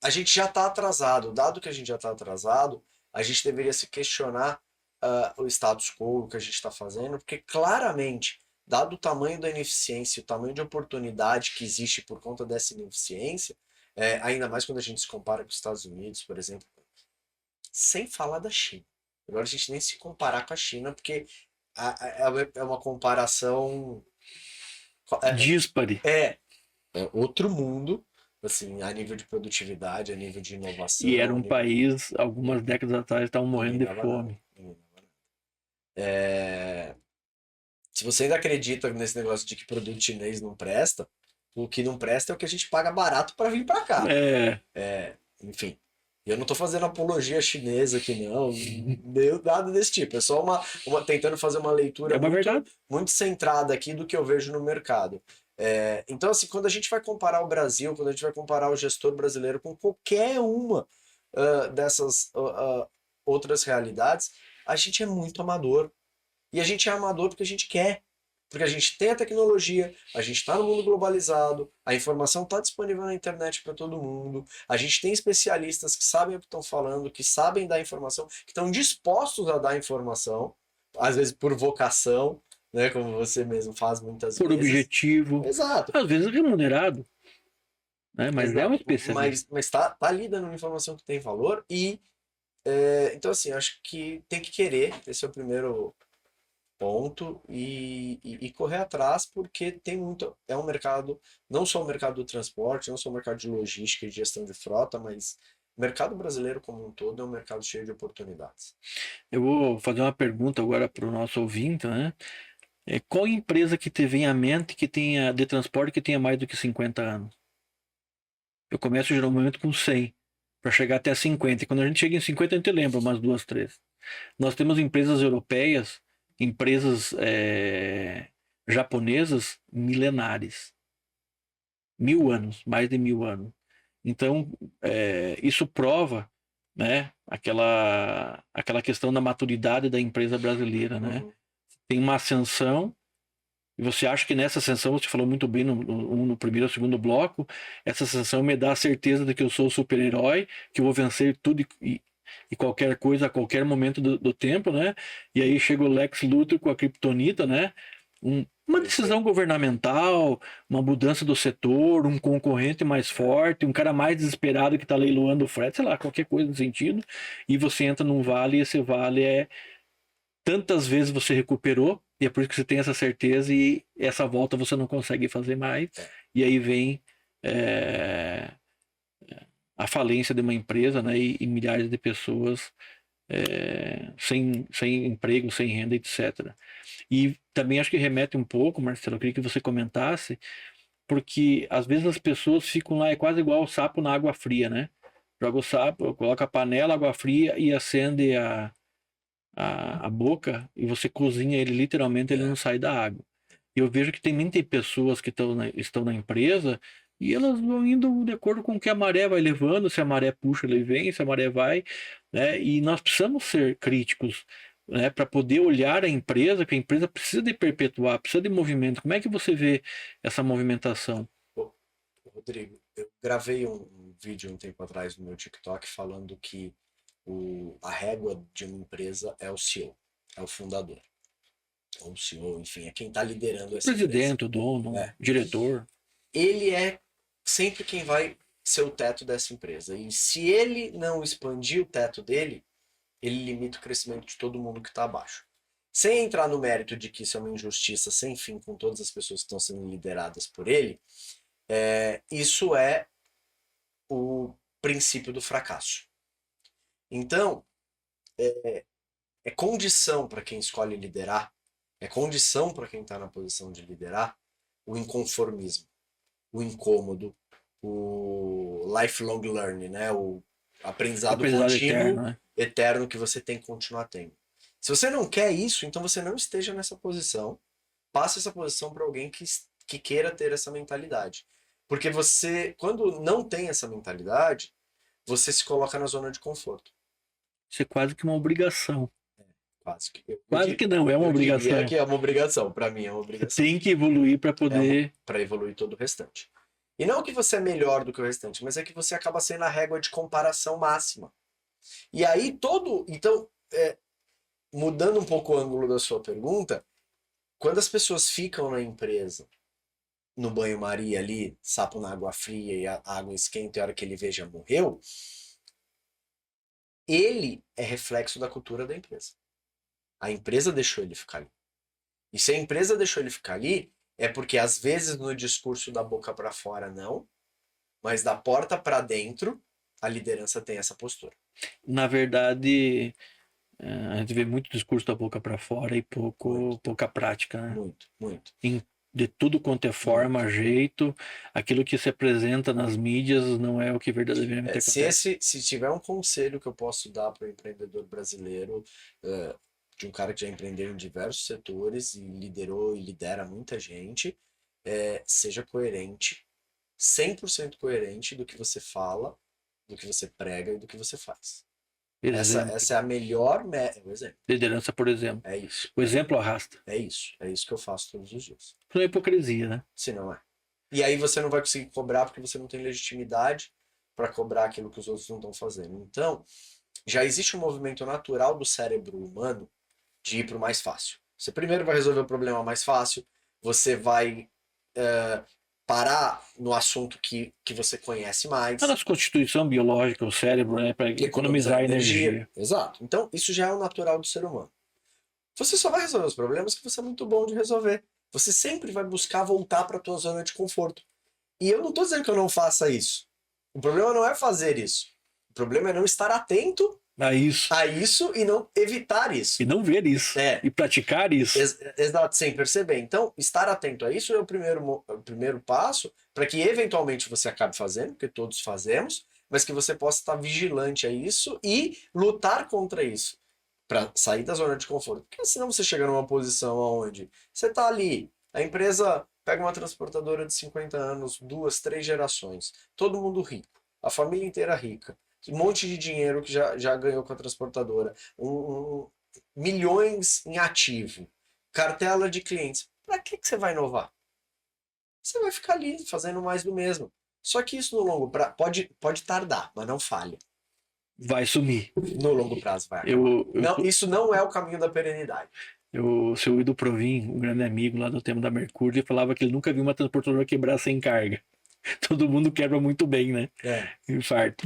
a gente já está atrasado. Dado que a gente já está atrasado, a gente deveria se questionar o status quo, o que a gente está fazendo, porque claramente, dado o tamanho da ineficiência, o tamanho de oportunidade que existe por conta dessa ineficiência, ainda mais quando a gente se compara com os Estados Unidos, por exemplo, sem falar da China. Agora a gente nem se comparar com a China, porque é uma comparação. Díspare. É outro mundo, assim, a nível de produtividade, a nível de E era inovação, a um nível... país, algumas décadas atrás, estavam Ninguém morrendo de dava nada. fome. Ninguém dava nada. Se você ainda acredita nesse negócio de que produto chinês não presta, o que não presta é o que a gente paga barato para vir para cá. É, Enfim. E eu não tô fazendo apologia chinesa aqui, não. Deu nada desse tipo. É só tentando fazer uma leitura é uma muito, verdade. muito centrada aqui do que eu vejo no mercado. Então, assim, quando a gente vai comparar o Brasil, quando a gente vai comparar o gestor brasileiro com qualquer uma dessas outras realidades, a gente é muito amador. E a gente é amador porque a gente quer. Porque a gente tem a tecnologia, a gente está no mundo globalizado, a informação está disponível na internet para todo mundo, a gente tem especialistas que sabem o que estão falando, que sabem dar informação, que estão dispostos a dar informação, às vezes por vocação, né, como você mesmo faz muitas Por vezes. objetivo, Exato, às vezes remunerado, né? Mas é um exato. especialista. Mas tá ali dando uma informação que tem valor e então assim, acho que tem que querer, esse é o primeiro ponto e correr atrás porque tem muito, é um mercado, não só o mercado do transporte, não só o mercado de logística e de gestão de frota, mas o mercado brasileiro como um todo é um mercado cheio de oportunidades. Eu vou fazer uma pergunta agora para o nosso ouvinte, né? Qual empresa que te vem à mente que tenha de transporte que tenha mais do que 50 anos? Eu começo geralmente com 100 para chegar até 50. E quando a gente chega em 50, a gente lembra umas duas, três. Nós temos empresas europeias, empresas japonesas milenares. 1000 anos, mais de 1000 anos. Então, isso prova, né, aquela questão da maturidade da empresa brasileira, né? Uhum. Tem uma ascensão, e você acha que nessa ascensão, você falou muito bem no primeiro ou segundo bloco, essa ascensão me dá a certeza de que eu sou o super-herói, que eu vou vencer tudo e qualquer coisa a qualquer momento do tempo, né? E aí chega o Lex Luthor com a Kryptonita, né? Uma decisão governamental, uma mudança do setor, um concorrente mais forte, um cara mais desesperado que está leiloando o frete, sei lá, qualquer coisa no sentido, e você entra num vale e esse vale tantas vezes você recuperou, e é por isso que você tem essa certeza, e essa volta você não consegue fazer mais, e aí vem a falência de uma empresa, né, e milhares de pessoas sem emprego, sem renda, etc. E também acho que remete um pouco, Marcelo, eu queria que você comentasse, porque às vezes as pessoas ficam lá, é quase igual o sapo na água fria, né? Joga o sapo, coloca a panela, água fria e acende a boca e você cozinha ele, literalmente ele não sai da água. E eu vejo que tem muitas pessoas que estão na empresa E elas vão indo de acordo com o que a maré vai levando, se a maré puxa, ele vem, se a maré vai, né? E nós precisamos ser críticos, né, para poder olhar a empresa, que a empresa precisa de perpetuar, precisa de movimento. Como é que você vê essa movimentação? Ô, Rodrigo, eu gravei um vídeo um tempo atrás no meu TikTok falando que a régua de uma empresa é o CEO, é o fundador, ou o CEO, enfim, é quem está liderando essa empresa. Presidente, o dono, É. diretor. Ele é sempre quem vai ser o teto dessa empresa. E se ele não expandir o teto dele, ele limita o crescimento de todo mundo que está abaixo. Sem entrar no mérito de que isso é uma injustiça sem fim com todas as pessoas que estão sendo lideradas por ele, isso é o princípio do fracasso. Então, é condição para quem escolhe liderar, é condição para quem está na posição de liderar, o inconformismo, o incômodo, o lifelong learning, né? O aprendizado Aprendizado contínuo, eterno, né? eterno que você tem que continuar tendo. Se você não quer isso, então você não esteja nessa posição. Passe essa posição para alguém que queira ter essa mentalidade. Porque você, quando não tem essa mentalidade, você se coloca na zona de conforto. Isso é quase que uma obrigação. Quase que. Quase que não, é uma Eu diria obrigação. que é uma obrigação. Para mim é uma Você obrigação. tem que evoluir para poder. Para evoluir todo o restante. E não que você é melhor do que o restante, mas é que você acaba sendo a régua de comparação máxima. E aí todo. Então, mudando um pouco o ângulo da sua pergunta, quando as pessoas ficam na empresa, no banho-maria ali, sapo na água fria e a água esquenta, e a hora que ele vê já morreu, ele é reflexo da cultura da empresa. A empresa deixou ele ficar ali. E se a empresa deixou ele ficar ali, é porque às vezes no discurso da boca para fora não, mas da porta para dentro, a liderança tem essa postura. Na verdade, a gente vê muito discurso da boca para fora e pouca prática, né? Muito, muito. De tudo quanto é forma, jeito, aquilo que se apresenta nas mídias não é o que verdadeiramente acontece. Se tiver um conselho que eu posso dar para o empreendedor brasileiro, de um cara que já empreendeu em diversos setores e liderou e lidera muita gente, seja coerente, 100% coerente do que você fala, do que você prega e do que você faz. Exemplo. Essa é a melhor exemplo. Liderança, por exemplo. É isso. O exemplo arrasta. É isso que eu faço todos os dias. Não é hipocrisia, né? Se não é. E aí você não vai conseguir cobrar porque você não tem legitimidade para cobrar aquilo que os outros não estão fazendo. Então, já existe um movimento natural do cérebro humano de ir para o mais fácil. Você primeiro vai resolver o problema mais fácil, você vai parar no assunto que você conhece mais. A nossa constituição biológica, o cérebro, né, para economizar energia. Exato. Então, isso já é o natural do ser humano. Você só vai resolver os problemas que você é muito bom de resolver. Você sempre vai buscar voltar para a tua zona de conforto. E eu não estou dizendo que eu não faça isso. O problema não é fazer isso. O problema é não estar atento a isso e não evitar isso. E não ver isso. E praticar isso. Exato, sem perceber. Então, estar atento a isso é o primeiro passo para que eventualmente você acabe fazendo, porque todos fazemos, mas que você possa estar vigilante a isso e lutar contra isso. Para sair da zona de conforto. Porque senão você chega numa posição onde você está ali, a empresa pega uma transportadora de 50 anos, 2, 3 gerações, todo mundo rico, a família inteira rica, um monte de dinheiro que já ganhou com a transportadora, milhões em ativo, cartela de clientes. Para que você vai inovar? Você vai ficar ali fazendo mais do mesmo. Só que isso no longo prazo pode tardar, mas não falha. Vai sumir. No longo prazo vai acabar. Isso não é o caminho da perenidade. O seu Ido Provin, um grande amigo lá do tempo da Mercúrio, falava que ele nunca viu uma transportadora quebrar sem carga. Todo mundo quebra muito bem, né? Infarto.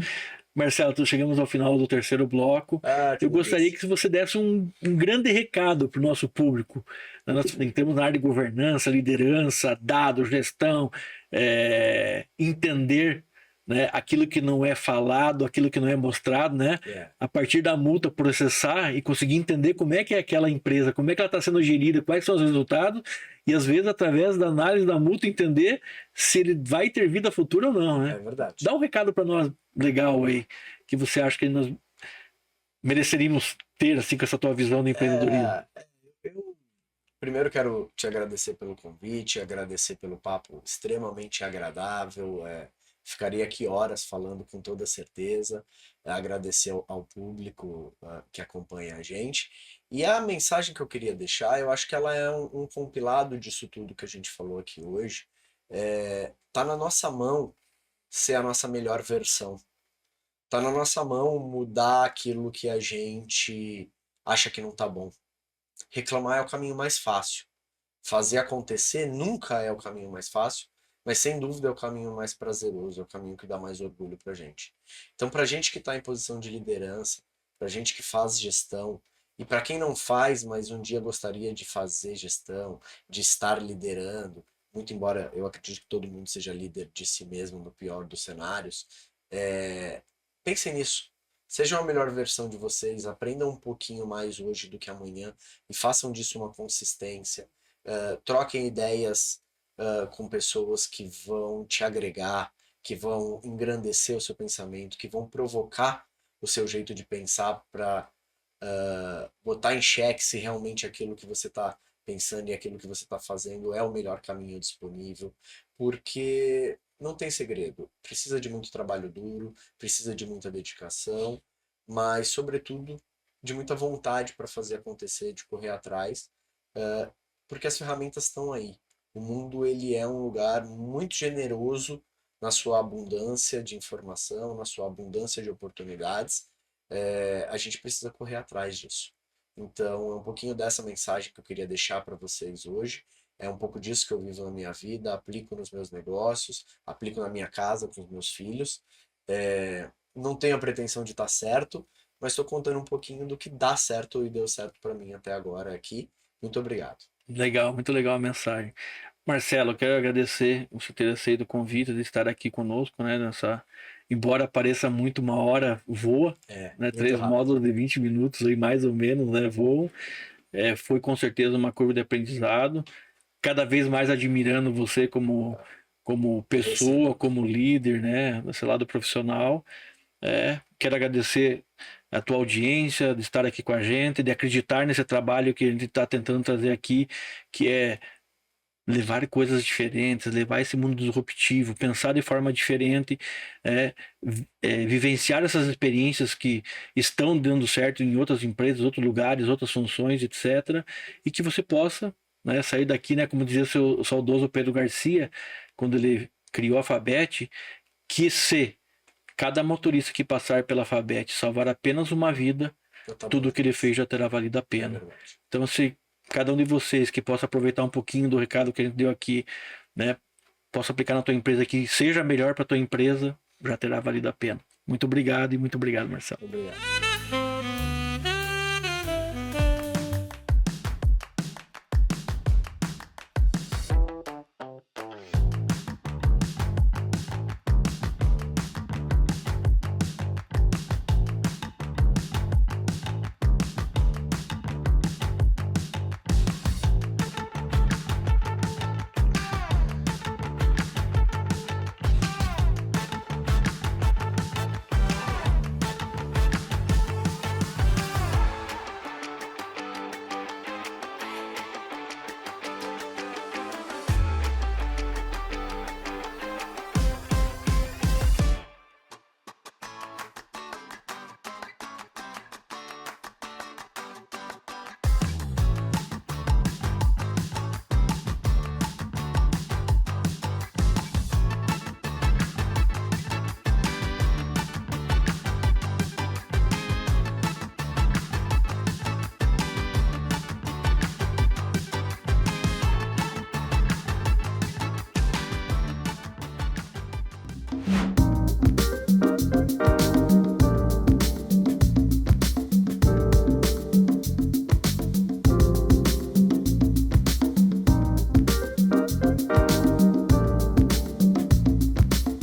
Marcelo, chegamos ao final do terceiro bloco. Eu gostaria que você desse um grande recado para o nosso público, em termos na área de governança, liderança, dados, gestão, entender, né, aquilo que não é falado, aquilo que não é mostrado, né? A partir da multa, processar e conseguir entender como é que é aquela empresa, como é que ela está sendo gerida, quais são os resultados, e às vezes, através da análise da multa, entender se ele vai ter vida futura ou não, né? É verdade. Dá um recado para nós legal aí, que você acha que nós mereceríamos ter, assim, com essa tua visão do empreendedorismo. Primeiro quero te agradecer pelo convite, agradecer pelo papo extremamente agradável. Ficaria aqui horas falando com toda certeza. Agradecer ao público que acompanha a gente. E a mensagem que eu queria deixar, eu acho que ela é um compilado disso tudo que a gente falou aqui hoje. Tá na nossa mão ser a nossa melhor versão. Tá na nossa mão mudar aquilo que a gente acha que não tá bom. Reclamar é o caminho mais fácil. Fazer acontecer nunca é o caminho mais fácil, mas sem dúvida é o caminho mais prazeroso, é o caminho que dá mais orgulho pra gente. Então, pra gente que está em posição de liderança, pra gente que faz gestão, e para quem não faz, mas um dia gostaria de fazer gestão, de estar liderando, muito embora eu acredite que todo mundo seja líder de si mesmo no pior dos cenários, pensem nisso. Sejam a melhor versão de vocês, aprendam um pouquinho mais hoje do que amanhã e façam disso uma consistência. Troquem ideias com pessoas que vão te agregar, que vão engrandecer o seu pensamento, que vão provocar o seu jeito de pensar para botar em xeque se realmente aquilo que você está pensando e aquilo que você está fazendo é o melhor caminho disponível, porque não tem segredo. Precisa de muito trabalho duro, precisa de muita dedicação, mas, sobretudo, de muita vontade para fazer acontecer, de correr atrás, porque as ferramentas estão aí. O mundo ele é um lugar muito generoso na sua abundância de informação, na sua abundância de oportunidades. A gente precisa correr atrás disso. Então, é um pouquinho dessa mensagem que eu queria deixar para vocês hoje. É um pouco disso que eu vivo na minha vida, aplico nos meus negócios, aplico na minha casa com os meus filhos. Não tenho a pretensão de estar certo, mas estou contando um pouquinho do que dá certo e deu certo para mim até agora aqui. Muito obrigado. Legal, muito legal a mensagem. Marcelo, eu quero agradecer você ter aceito o convite de estar aqui conosco, né? Embora pareça muito, uma hora voa, né? Muito 3 rápido. módulos de 20 minutos aí, mais ou menos, né? Voam. Foi com certeza uma curva de aprendizado. Cada vez mais admirando você como É pessoa, recíproco. como líder, né? Do seu lado profissional. Quero agradecer a tua audiência, de estar aqui com a gente, de acreditar nesse trabalho que a gente está tentando trazer aqui, que é levar coisas diferentes, levar esse mundo disruptivo, pensar de forma diferente, vivenciar essas experiências que estão dando certo em outras empresas, outros lugares, outras funções, etc. E que você possa, né, sair daqui, né, como dizia o seu saudoso Pedro Garcia, quando ele criou a Fabete, que se cada motorista que passar pela Fabete salvar apenas uma vida, Já tá bom tudo o que ele demais. fez já terá valido a É pena. verdade. Então, se cada um de vocês que possa aproveitar um pouquinho do recado que a gente deu aqui, né, possa aplicar na tua empresa, que seja melhor para tua empresa, já terá valido a pena. Muito obrigado e muito obrigado, Marcelo. Obrigado.